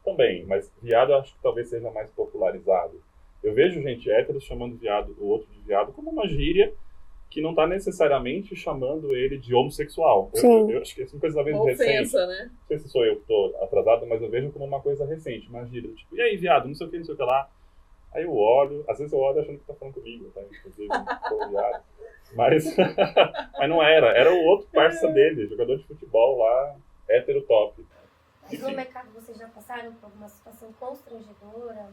também, mas viado eu acho que talvez seja mais popularizado. Eu vejo gente hétero chamando o outro de viado como uma gíria que não está necessariamente chamando ele de homossexual. Eu acho que essa coisa talvez recente. Né? Não sei se sou eu que estou atrasado, mas eu vejo como uma coisa recente, uma gíria. Tipo, e aí, viado, não sei o que lá. Aí eu olho, às vezes eu olho achando que tá falando comigo, tá? Inclusive, sou viado. Mas não era o outro parça dele, jogador de futebol lá, hétero top. Mas no mercado vocês já passaram por alguma situação constrangedora?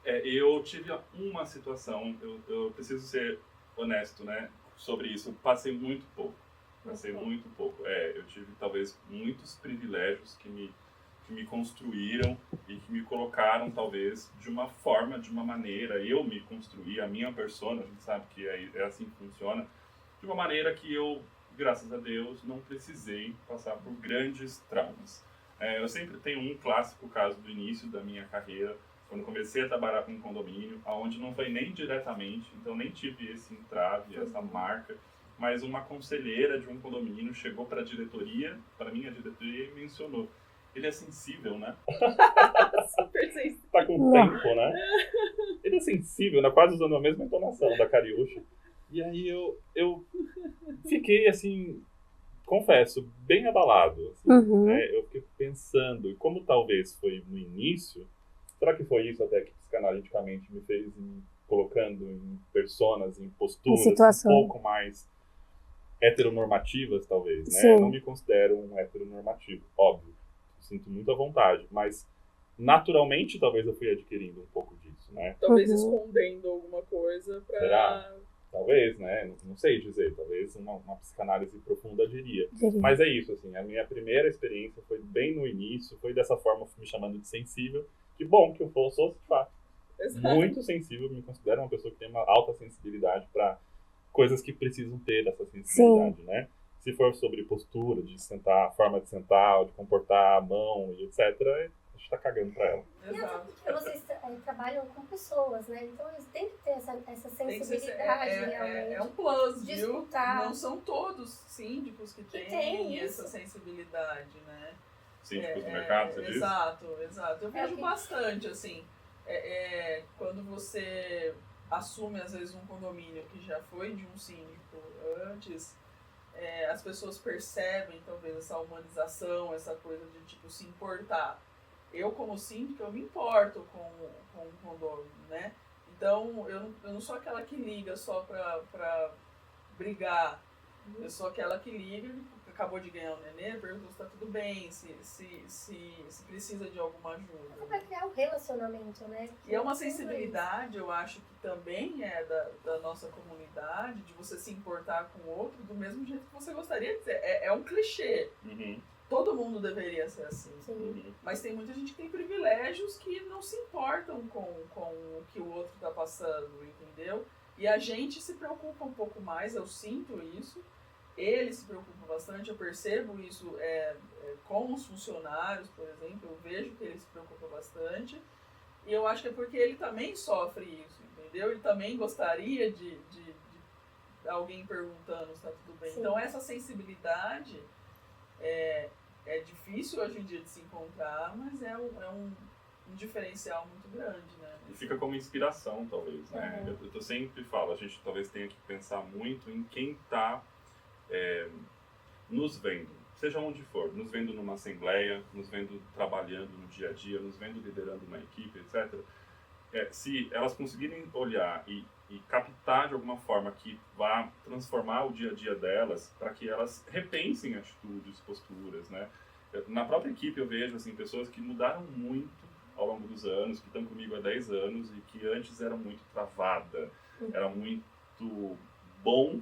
Eu tive uma situação, eu preciso ser honesto, né, sobre isso. Passei muito pouco. Eu tive talvez muitos privilégios que me construíram e que me colocaram talvez de uma forma, de uma maneira, eu me construí, a minha persona, a gente sabe que é assim que funciona, de uma maneira que eu, graças a Deus, não precisei passar por grandes traumas. Eu sempre tenho um clássico caso do início da minha carreira, quando comecei a trabalhar com condomínio, onde não foi nem diretamente, então nem tive esse entrave, essa marca, mas uma conselheira de um condomínio chegou para a diretoria, para minha diretoria, e mencionou: ele é sensível, né? Super sensível. Tá com tempo, né? Ele é sensível, né? Quase usando a mesma entonação da Cariúcha. E aí eu fiquei, assim, confesso, bem abalado. Assim, né? Eu fiquei pensando, e como talvez foi no início, será que foi isso até que psicanaliticamente me fez colocando em personas, em posturas um pouco mais heteronormativas, talvez, né? Eu não me considero um heteronormativo, óbvio. Sinto muita vontade, mas naturalmente talvez eu fui adquirindo um pouco disso, né? Talvez escondendo alguma coisa pra... Será? Talvez, né? Não sei dizer, talvez uma psicanálise profunda diria. Mas é isso, assim, a minha primeira experiência foi bem no início, foi dessa forma me chamando de sensível. Que bom que eu sou de fato. Exato. Muito sensível, me considero uma pessoa que tem uma alta sensibilidade para coisas que precisam ter essa sensibilidade, né? Se for sobre postura, de sentar, forma de sentar, de comportar a mão e etc., a gente tá cagando pra ela. Exato. Porque vocês trabalham com pessoas, né? Então eles têm que ter essa sensibilidade realmente. É um plus, de viu? escutar. Não são todos síndicos que têm essa sensibilidade, né? Síndicos do mercado, você diz? Exato. Eu vejo bastante, assim, quando você assume, às vezes, um condomínio que já foi de um síndico antes, as pessoas percebem, talvez, essa humanização, essa coisa de, tipo, se importar. Eu, como síndico, eu me importo com o condomínio, né? Então, eu não sou aquela que liga só pra brigar. Eu sou aquela que liga, acabou de ganhar um nenê, pergunta se tá tudo bem, se precisa de alguma ajuda. Pra criar um relacionamento, né? E é uma sensibilidade, eu acho que também é da nossa comunidade, de você se importar com o outro do mesmo jeito que você gostaria de ser. É um clichê. Todo mundo deveria ser assim. Mas tem muita gente que tem privilégios que não se importam com o que o outro está passando, entendeu? E a gente se preocupa um pouco mais, eu sinto isso. Ele se preocupa bastante, eu percebo isso com os funcionários, por exemplo, eu vejo que ele se preocupa bastante. E eu acho que é porque ele também sofre isso, entendeu? Ele também gostaria de alguém perguntando se está tudo bem. Sim. Então essa sensibilidade é difícil hoje em dia de se encontrar, mas é um diferencial muito grande, né? E fica como inspiração, talvez, né? Eu sempre falo, a gente talvez tenha que pensar muito em quem está nos vendo, seja onde for, nos vendo numa assembleia, nos vendo trabalhando no dia a dia, nos vendo liderando uma equipe, etc. Se elas conseguirem olhar e captar de alguma forma que vá transformar o dia a dia delas, para que elas repensem atitudes, posturas, né? Na própria equipe eu vejo assim, pessoas que mudaram muito ao longo dos anos, que estão comigo há 10 anos e que antes eram muito travada, era muito bom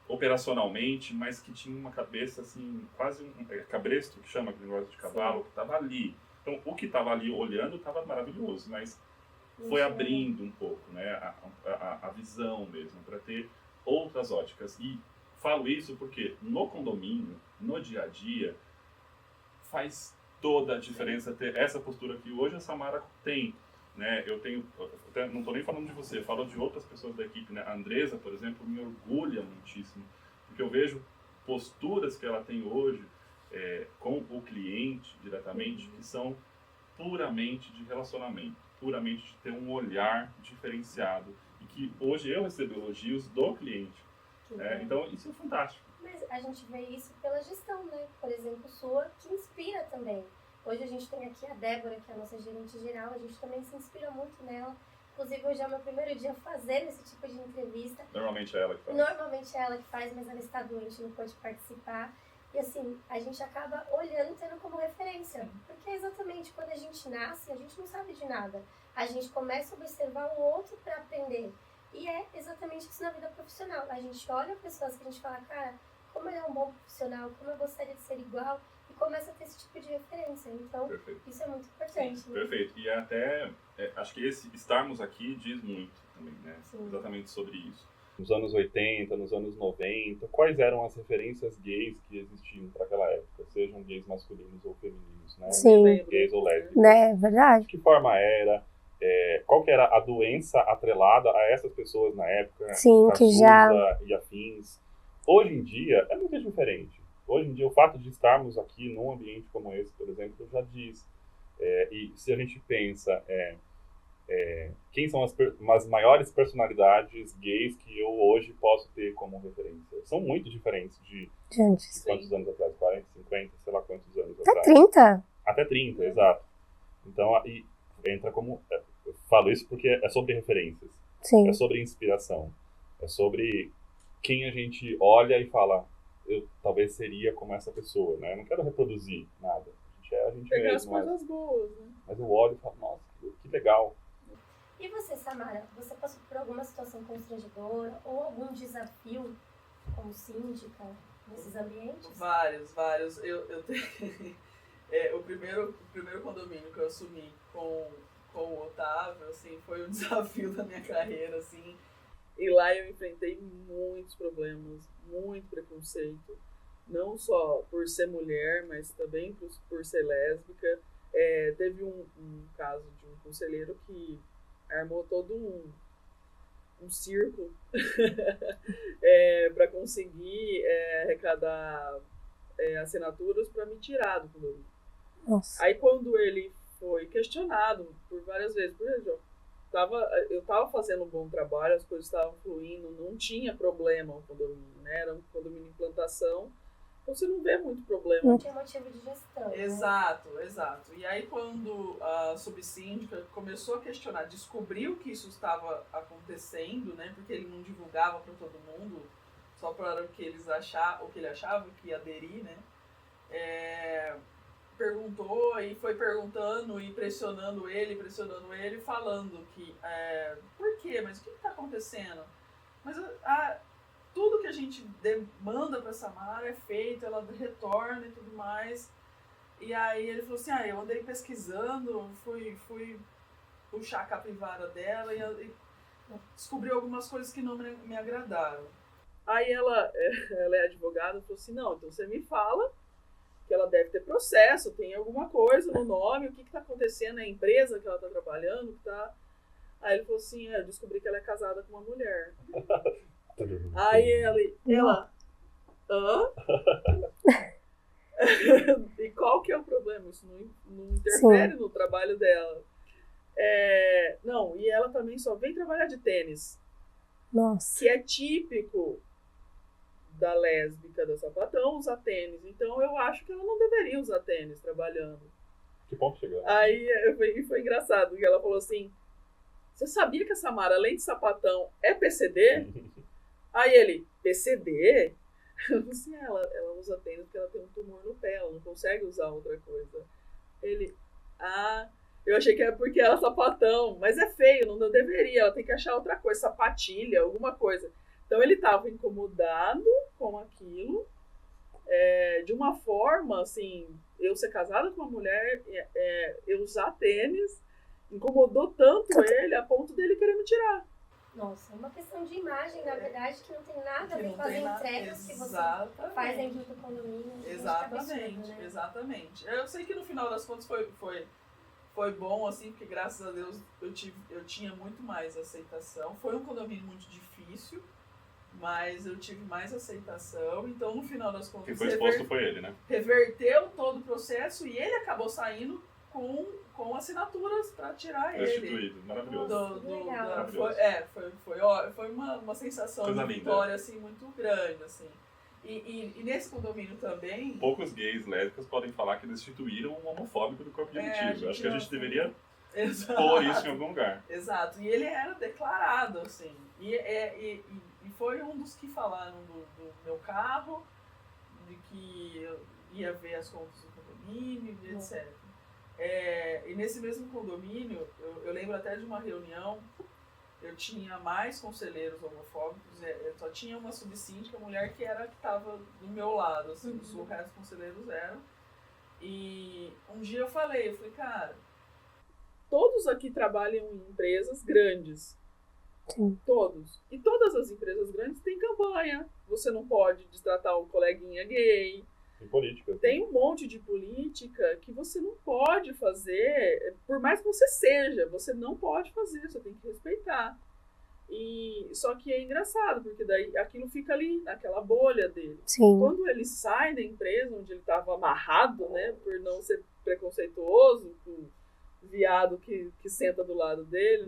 operacionalmente, mas que tinha uma cabeça assim, quase um cabresto, que chama aquele negócio de cavalo, que estava ali. Então, o que estava ali olhando estava maravilhoso, mas foi abrindo um pouco, né, a visão mesmo, para ter outras óticas. E falo isso porque no condomínio, no dia a dia, faz toda a diferença ter essa postura que hoje a Samara tem. Né? Não estou nem falando de você, falo de outras pessoas da equipe, né? A Andresa, por exemplo, me orgulha muitíssimo, porque eu vejo posturas que ela tem hoje com o cliente diretamente, que são puramente de relacionamento, puramente de ter um olhar diferenciado, e que hoje eu recebo elogios do cliente. Então isso é fantástico. Mas a gente vê isso pela gestão, né? Por exemplo, sua, que inspira também. Hoje a gente tem aqui a Débora, que é a nossa gerente geral, a gente também se inspira muito nela. Inclusive, hoje é o meu primeiro dia fazendo esse tipo de entrevista. Normalmente é ela que faz. Normalmente é ela que faz, mas ela está doente, não pode participar. E assim, a gente acaba olhando e tendo como referência. Porque é exatamente quando a gente nasce, a gente não sabe de nada. A gente começa a observar o outro para aprender. E é exatamente isso na vida profissional. A gente olha pessoas que a gente fala, cara, como ele é um bom profissional, como eu gostaria de ser igual, e começa a ter esse tipo de referência. Então, Perfeito. Isso é muito importante. Sim, né? Perfeito. E até, acho que estarmos aqui diz muito também, né? Sim. Exatamente sobre isso. Nos anos 80, nos anos 90, quais eram as referências gays que existiam para aquela época? Sejam gays masculinos ou femininos, né? Sim. Gays ou lésbicas. Né, verdade. De que forma era? Qual que era a doença atrelada a essas pessoas na época? Sim, que já... Cazuza e afins. Hoje em dia é muito diferente. Hoje em dia o fato de estarmos aqui num ambiente como esse, por exemplo, já diz. E se a gente pensa quem são as maiores personalidades gays que eu hoje posso ter como referência? São muito diferentes de quantos anos atrás? 40, 50, sei lá quantos anos Até atrás. 30. Até 30, exato. Então, aí entra como... Eu falo isso porque é sobre referências. Sim. É sobre inspiração. É sobre quem a gente olha e fala, eu talvez seria como essa pessoa, né? Eu não quero reproduzir nada. A gente é a gente pegar mesmo. as coisas boas, né? Mas eu olho e falo, nossa, que legal. E você, Samara, você passou por alguma situação constrangedora ou algum desafio como síndica nesses ambientes? Vários. Eu tenho... o primeiro condomínio que eu assumi com o Otávio, assim, foi um desafio da minha carreira, assim. E lá eu enfrentei muitos problemas, muito preconceito. Não só por ser mulher, mas também por ser lésbica. Teve um caso de um conselheiro que armou todo um circo para conseguir arrecadar assinaturas para me tirar do condomínio. Nossa. Aí quando ele foi questionado por várias vezes, por exemplo, eu estava fazendo um bom trabalho, as coisas estavam fluindo, não tinha problema o condomínio, né? Era um condomínio em implantação, então você não vê muito problema. Não tinha motivo de gestão. Exato. E aí quando a subsíndica começou a questionar, descobriu que isso estava acontecendo, né? Porque ele não divulgava para todo mundo, só para o que ele achava que ia aderir, né? Perguntou e foi perguntando e pressionando ele, falando que por quê? Mas o que está acontecendo? Mas tudo que a gente demanda para a Samara é feito, ela retorna e tudo mais. E aí ele falou assim, eu andei pesquisando, fui puxar a capivara dela e descobri algumas coisas que não me agradaram. Aí ela é advogada, falou assim, não, então você me fala que ela deve ter processo, tem alguma coisa no nome, o que está acontecendo, é a empresa que ela está trabalhando, que tá... Aí ele falou assim, eu descobri que ela é casada com uma mulher. Aí ela, hã? E qual que é o problema? Isso não interfere no trabalho dela. Não, e ela também só vem trabalhar de tênis. Nossa. Que é típico da lésbica, da sapatão, usar tênis. Então eu acho que ela não deveria usar tênis trabalhando. Que ponto chegou? Aí foi engraçado, que ela falou assim, você sabia que a Samara, além de sapatão, é PCD? Aí ele, PCD? Eu falei assim, ela usa tênis porque ela tem um tumor no pé, ela não consegue usar outra coisa. Ele, eu achei que era porque ela é sapatão, mas é feio, não deveria, ela tem que achar outra coisa, sapatilha, alguma coisa. Então ele estava incomodado com aquilo, de uma forma, assim, eu ser casada com uma mulher, eu usar tênis, incomodou tanto ele a ponto dele querer me tirar. Nossa, é uma questão de imagem, na verdade, que não tem nada a ver com as entregas que você faz dentro do condomínio. Exatamente. Eu sei que no final das contas foi bom, assim, porque graças a Deus eu tinha muito mais aceitação. Foi um condomínio muito difícil, mas eu tive mais aceitação, então no final das contas Quem foi exposto foi ele, né? reverteu todo o processo e ele acabou saindo com assinaturas para tirar ele. Restituído, maravilhoso. Legal. Foi uma sensação Coisa de linda. vitória assim, muito grande. Assim. E nesse condomínio também... Poucos gays, lésbicas podem falar que destituíram um homofóbico do corpo deletivo. Acho que a gente deveria pôr isso em algum lugar. Exato. E ele era declarado, assim. E foi um dos que falaram do meu carro, de que eu ia ver as contas do condomínio, e etc. E nesse mesmo condomínio, eu lembro até de uma reunião, eu tinha mais conselheiros homofóbicos, eu só tinha uma subsíndica, mulher que estava do meu lado, assim, o resto dos conselheiros eram. E um dia eu falei, cara, todos aqui trabalham em empresas grandes. Sim. Todos. E todas as empresas grandes têm campanha. Você não pode destratar um coleguinha gay. Tem política. Tem um monte de política que você não pode fazer, por mais que você seja, você não pode fazer, você tem que respeitar. Só que é engraçado, porque daí aquilo fica ali, naquela bolha dele. Sim. Quando ele sai da empresa, onde ele estava amarrado, né, por não ser preconceituoso, o viado que senta do lado dele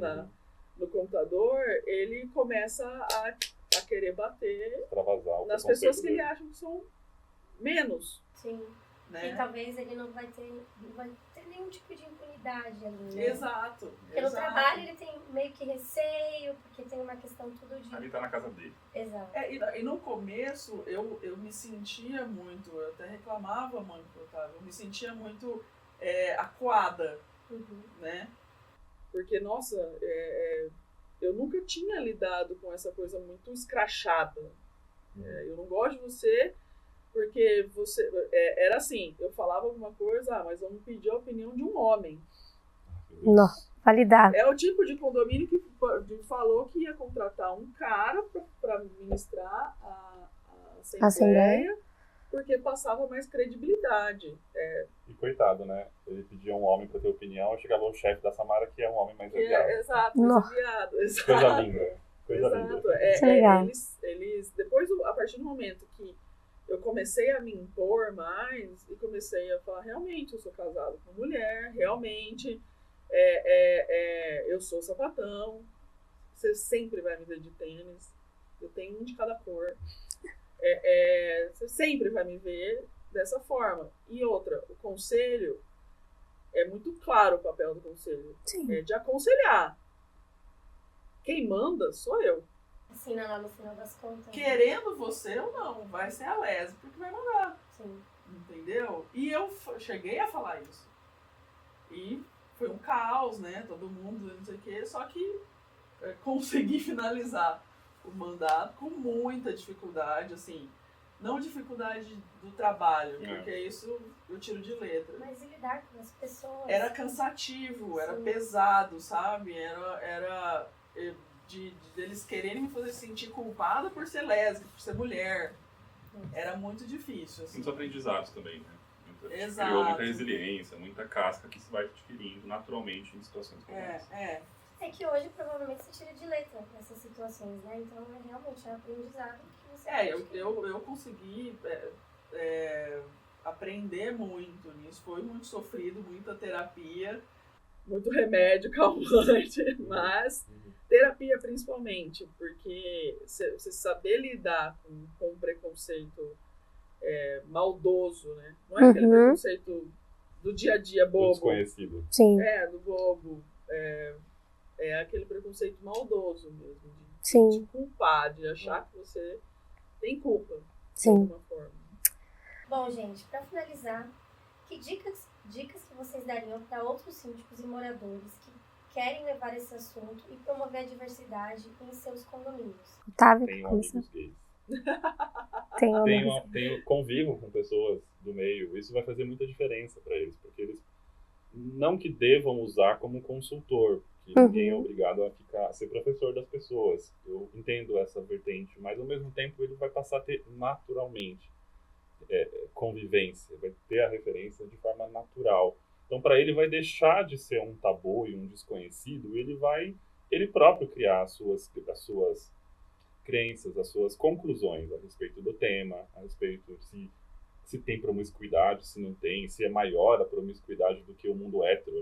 no computador, ele começa a querer bater Extravasar o nas pessoas que dele. ele acha que são menos. Sim. Né? E talvez ele não vai ter nenhum tipo de impunidade ali, né? Exato. Porque no trabalho ele tem meio que receio, porque tem uma questão tudo de... Ali tá na casa dele. Exato. E no começo eu me sentia muito, eu até reclamava muito, Otávio, eu me sentia muito acuada, né? Porque, nossa, eu nunca tinha lidado com essa coisa muito escrachada. Eu não gosto de você... Porque você era assim, eu falava alguma coisa, mas vamos pedir a opinião de um homem. Não, validar. É o tipo de condomínio que falou que ia contratar um cara para ministrar a assembleia, porque passava mais credibilidade. E coitado, né? Ele pedia um homem para ter opinião, chegava o chefe da Samara, que é um homem mais viado. Exato, Não. viado. Coisa linda. Coisa Exato. linda. Isso é legal. Eles depois, a partir do momento que eu comecei a me impor mais e comecei a falar, realmente, eu sou casado com mulher, realmente, eu sou sapatão, você sempre vai me ver de tênis, eu tenho um de cada cor, você sempre vai me ver dessa forma. E outra, o conselho, é muito claro o papel do conselho, Sim. de aconselhar. Quem manda sou eu. Assina lá no final das contas. Querendo você ou não, vai ser a lésbica que vai mandar. Sim. Entendeu? E eu cheguei a falar isso. E foi um caos, né? Todo mundo, não sei o quê. Só que consegui finalizar o mandato com muita dificuldade, assim. Não dificuldade do trabalho, porque isso eu tiro de letra. Mas e lidar com as pessoas. Era cansativo, era Sim. pesado, sabe? Era de eles quererem me fazer sentir culpada por ser lésbica, por ser mulher. Era muito difícil. Assim. Muitos aprendizados também, né? Exato. Criou muita resiliência, muita casca que se vai adquirindo naturalmente em situações como essa. É que hoje provavelmente você tira de letra essas situações, né? Então é realmente um aprendizado que você eu consegui aprender muito nisso. Foi muito sofrido, muita terapia, muito remédio calmante, mas terapia principalmente, porque você saber lidar com um preconceito maldoso, né? Não é aquele preconceito do dia a dia bobo. Do desconhecido. Sim. Do bobo. É aquele preconceito maldoso mesmo, de Sim. te culpar, de achar que você tem culpa, de Sim. alguma forma. Bom, gente, para finalizar, que dicas que vocês dariam para outros síndicos e moradores que querem levar esse assunto e promover a diversidade em seus condomínios? Otávio, Tenho começa. amigos gays. Tenho Convivo com pessoas do meio. Isso vai fazer muita diferença para eles, porque eles não que devam usar como consultor, que ninguém é obrigado a ser professor das pessoas. Eu entendo essa vertente, mas ao mesmo tempo ele vai passar a ter naturalmente convivência, vai ter a referência de forma natural. Então para ele vai deixar de ser um tabu e um desconhecido, ele vai ele próprio criar as suas crenças, as suas conclusões a respeito do tema, a respeito se tem promiscuidade, se não tem, se é maior a promiscuidade do que o mundo hétero.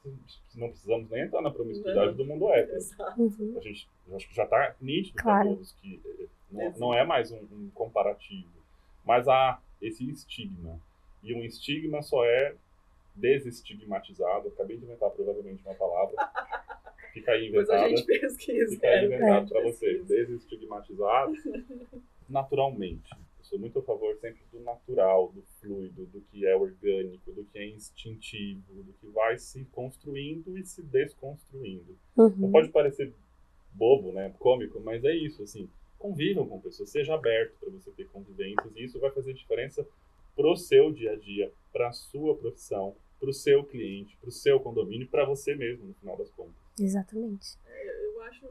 A gente não precisamos nem entrar na promiscuidade do mundo hétero. Exato. A gente acho que já está nítido Claro. para todos que não é mais um comparativo, mas há esse estigma. E um estigma só é desestigmatizado. Acabei de inventar provavelmente uma palavra. Fica aí Depois a inventada. gente pesquisa. Fica aí inventado para pesquisa. vocês. Desestigmatizado naturalmente. Eu sou muito a favor sempre do natural, do fluido, do que é orgânico, do que é instintivo, do que vai se construindo e se desconstruindo. Não pode parecer bobo, né, cômico, mas é isso, assim, convivam com pessoas, seja aberto para você ter convivências, e isso vai fazer diferença pro seu dia a dia, para a sua profissão, pro seu cliente, pro seu condomínio, para você mesmo, no final das contas. Exatamente.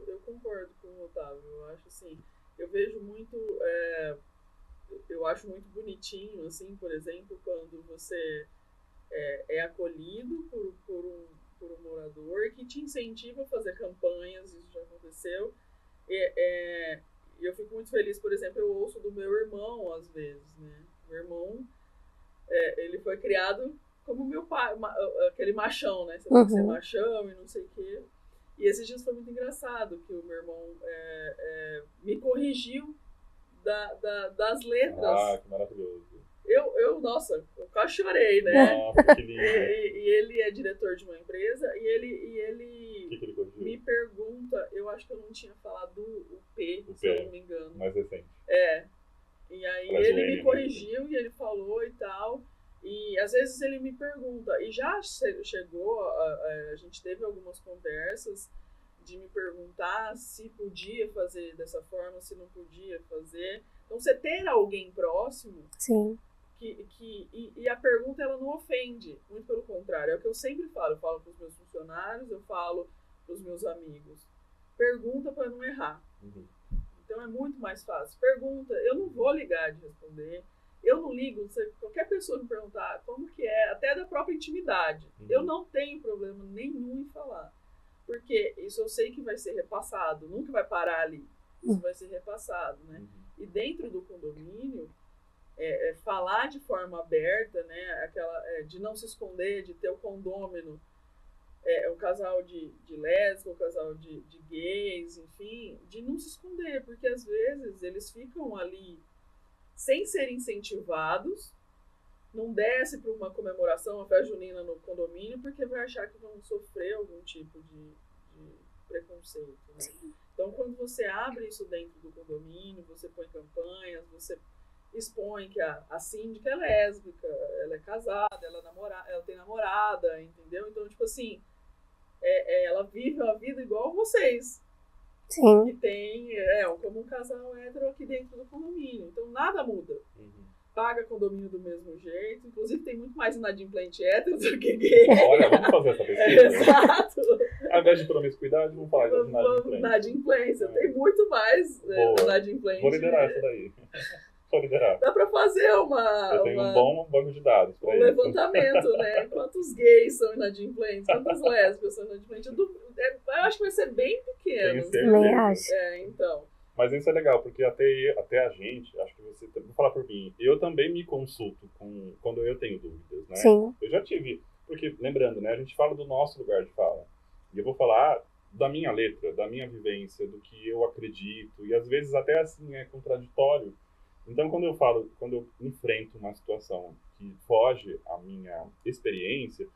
Eu concordo com o Otávio. Eu acho assim, eu vejo muito, eu acho muito bonitinho, assim, por exemplo, quando você é acolhido por um morador que te incentiva a fazer campanhas, isso já aconteceu. E eu fico muito feliz, por exemplo, eu ouço do meu irmão, às vezes, né? Meu irmão, ele foi criado como meu pai, aquele machão, né? Você tem que ser machão e não sei o quê. E esses dias foi muito engraçado, que o meu irmão me corrigiu das letras. Ah, que maravilhoso. Nossa, eu quase chorei, né? Nossa, que lindo. E ele é diretor de uma empresa e ele O que ele corrigiu? me pergunta, eu acho que eu não tinha falado o P, O se P. eu não me engano. Mais recente. E aí Brasileiro, ele me né? corrigiu e ele falou e tal. E às vezes ele me pergunta, e já chegou, a gente teve algumas conversas de me perguntar se podia fazer dessa forma, se não podia fazer. Então você ter alguém próximo, Sim. e a pergunta ela não ofende, muito pelo contrário, é o que eu sempre falo. Eu falo para os meus funcionários, eu falo para os meus amigos, pergunta para não errar. Então é muito mais fácil. Pergunta, eu não vou ligar de responder. Eu não ligo, se qualquer pessoa me perguntar como que é, até da própria intimidade, eu não tenho problema nenhum em falar. Porque isso eu sei que vai ser repassado, nunca vai parar ali. Isso vai ser repassado, né? E dentro do condomínio, falar de forma aberta, né? De não se esconder, de ter o condômino, um casal de lésbicas, um casal de gays, enfim, de não se esconder, porque às vezes eles ficam ali sem ser incentivados, não desce para uma comemoração, uma festa junina no condomínio, porque vai achar que vão sofrer algum tipo de preconceito, né? Então, quando você abre isso dentro do condomínio, você põe campanhas, você expõe que a síndica é lésbica, ela é casada, ela tem namorada, entendeu? Então, tipo assim, ela vive uma vida igual a vocês. Sim. Que tem, como um casal hétero aqui dentro do condomínio. Então, nada muda. Paga condomínio do mesmo jeito. Inclusive, tem muito mais inadimplente hétero do que gay. Olha, vamos fazer essa pesquisa. Exato. Ao invés de promiscuidade, vamos falar de inadimplência. Inadimplência. Tem muito mais inadimplente. Vou liderar essa daí. Vou liderar. Dá pra fazer Eu tenho um bom banco de dados pra isso. levantamento, né? Quantos gays são inadimplentes, quantas lésbicas são inadimplentes. Eu acho que vai ser bem pequeno. Tenho certeza. Também acho. Então. Mas isso é legal, porque até a gente, acho que você, vou falar por mim, eu também me consulto quando eu tenho dúvidas, né? Sim. Eu já tive, porque, lembrando, né, a gente fala do nosso lugar de fala, e eu vou falar da minha letra, da minha vivência, do que eu acredito, e às vezes até assim é contraditório. Então, quando eu enfrento uma situação que foge à minha experiência,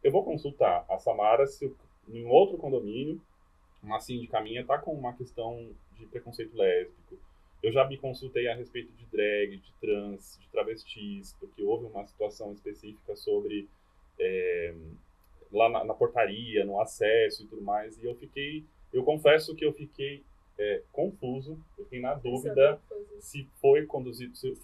eu vou consultar a Samara se em outro condomínio, uma síndica minha está com uma questão de preconceito lésbico. Eu já me consultei a respeito de drag, de trans, de travestis, porque houve uma situação específica sobre lá na portaria, no acesso e tudo mais, e eu confesso que eu fiquei confuso, eu fiquei na dúvida se foi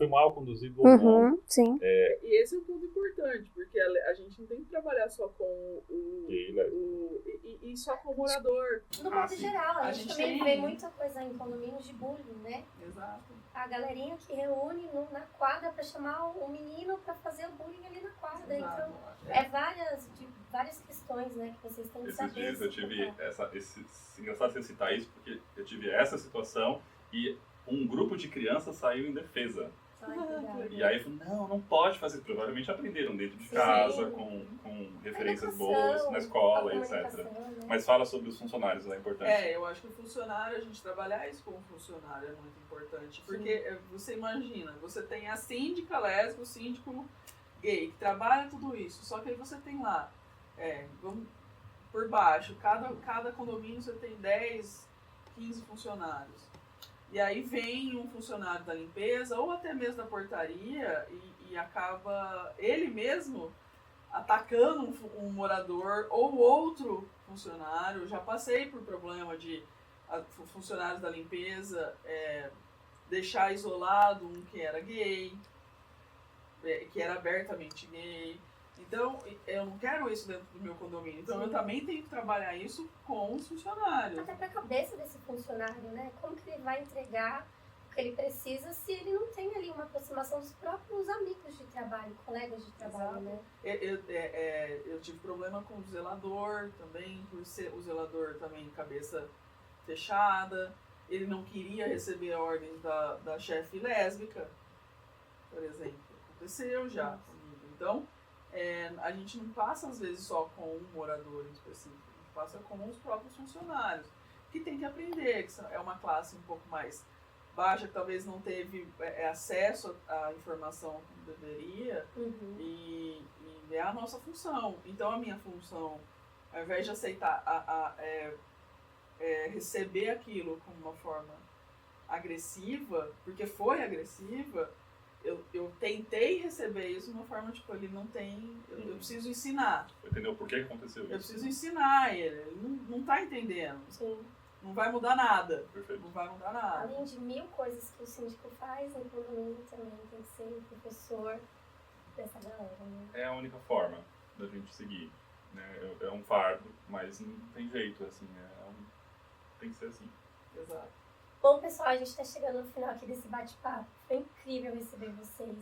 mal conduzido ou não. Sim. E esse é um ponto importante, porque a gente não tem que trabalhar só com e só com o morador. No modo geral, a A gente gente também tem- vê muita coisa em condomínios de bullying, né? Exato. a galerinha que reúne na quadra para chamar o menino para fazer o bullying ali na quadra. Exato. Então, várias questões, né, que vocês têm que Esses saber. dias eu tive engraçado você citar isso, porque eu tive essa situação e um grupo de crianças saiu em defesa. Ai, que legal. E aí eu falei, não pode fazer. Provavelmente aprenderam dentro de Sim. casa, com referências boas, na escola, etc. Né? Mas fala sobre os funcionários, a importância. Eu acho que o funcionário, a gente trabalhar isso com o funcionário é muito importante. Porque você imagina, você tem a síndica lésbica, o síndico gay, que trabalha tudo isso. Só que aí você tem lá, vamos por baixo, cada condomínio você tem 10, 15 funcionários. E aí vem um funcionário da limpeza ou até mesmo da portaria e acaba ele mesmo atacando um morador ou outro funcionário. Eu já passei por problema de funcionários da limpeza deixar isolado um que era gay, que era abertamente gay. Então, eu não quero isso dentro do meu condomínio. Então, eu também tenho que trabalhar isso com os funcionários. Até para a cabeça desse funcionário, né? Como que ele vai entregar o que ele precisa se ele não tem ali uma aproximação dos próprios amigos de trabalho, colegas de trabalho, né? Eu tive problema com o zelador também, por ser o zelador também cabeça fechada. Ele não queria receber a ordem da chefe lésbica, por exemplo. Aconteceu já comigo. Então, a gente não passa às vezes só com um morador em específico, a gente passa com os próprios funcionários, que tem que aprender, que é uma classe um pouco mais baixa, que talvez não teve acesso à informação como deveria, e é a nossa função. Então a minha função, ao invés de aceitar receber aquilo como uma forma agressiva, porque foi agressiva, eu tentei receber isso de uma forma, tipo, ele não tem... Eu preciso ensinar. Entendeu por que aconteceu isso? Eu preciso ensinar ele não tá entendendo. Sim. Não vai mudar nada. Perfeito. Não vai mudar nada. Além de 1000 coisas que o síndico faz, no condomínio também tem que ser o professor dessa galera, né? É a única forma da gente seguir, né? É um fardo, mas não tem jeito, assim, tem que ser assim. Exato. Bom, pessoal, a gente está chegando no final aqui desse bate-papo. Foi incrível receber vocês.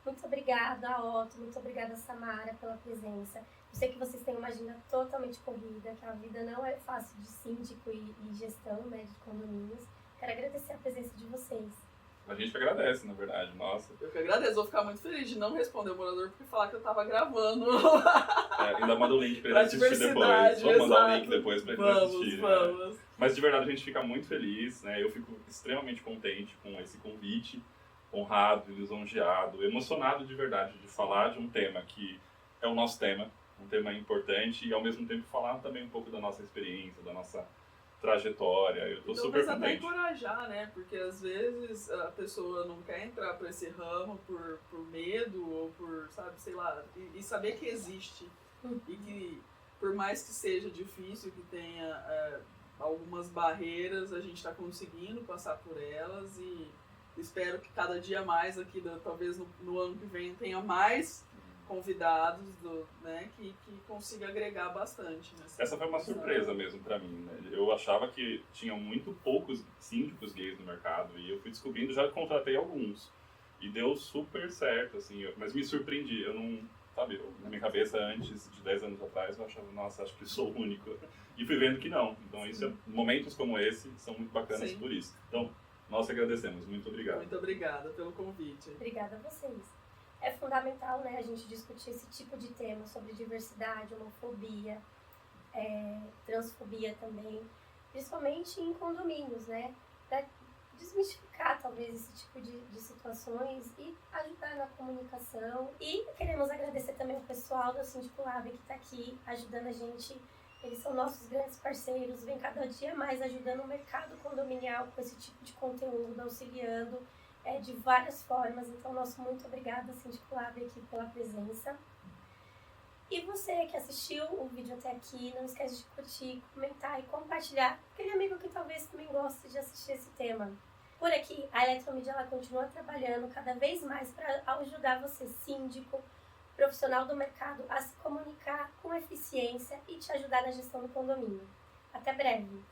Muito obrigada, Otto. Muito obrigada, Samara, pela presença. Eu sei que vocês têm uma agenda totalmente corrida, que a vida não é fácil de síndico e gestão, né, de condomínios. Quero agradecer a presença de vocês. A gente que agradece, na verdade, nossa. Eu que agradeço, vou ficar muito feliz de não responder o morador porque falar que eu tava gravando. Ainda manda o link pra ele assistir depois. Vou mandar o link depois pra ele assistir. Vamos. Né? Mas de verdade a gente fica muito feliz, né? Eu fico extremamente contente com esse convite, honrado, lisonjeado, emocionado de verdade de falar de um tema que é o nosso tema, um tema importante e ao mesmo tempo falar também um pouco da nossa experiência, da nossa trajetória. Eu tô super até contente. Encorajar, né? Porque às vezes a pessoa não quer entrar para esse ramo por medo ou por, sabe, sei lá, e saber que existe e que por mais que seja difícil, que tenha algumas barreiras, a gente está conseguindo passar por elas e espero que cada dia mais aqui, talvez no ano que vem, tenha mais convidados né, que consiga agregar bastante. Essa foi uma surpresa mesmo pra mim, né? Eu achava que tinham muito poucos síndicos gays no mercado e eu fui descobrindo, já contratei alguns e deu super certo, assim, mas me surpreendi, eu não, sabe, na minha cabeça antes de 10 anos atrás eu achava, nossa, acho que sou o único e fui vendo que não, então isso momentos como esse são muito bacanas por isso. Então, nós agradecemos, muito obrigado. Muito obrigada pelo convite. Obrigada a vocês. É fundamental, né, a gente discutir esse tipo de tema sobre diversidade, homofobia, transfobia também, principalmente em condomínios, né, para desmistificar talvez esse tipo de situações e ajudar na comunicação. E queremos agradecer também o pessoal do Síndico Lab que está aqui ajudando a gente. Eles são nossos grandes parceiros, vem cada dia mais ajudando o mercado condominial com esse tipo de conteúdo, auxiliando de várias formas. Então, nosso muito obrigada, Síndico Lab, aqui pela presença. E você que assistiu o vídeo até aqui, não esquece de curtir, comentar e compartilhar com aquele amigo que talvez também goste de assistir esse tema. Por aqui, a Eletromídia ela continua trabalhando cada vez mais para ajudar você, síndico, profissional do mercado, a se comunicar com eficiência e te ajudar na gestão do condomínio. Até breve!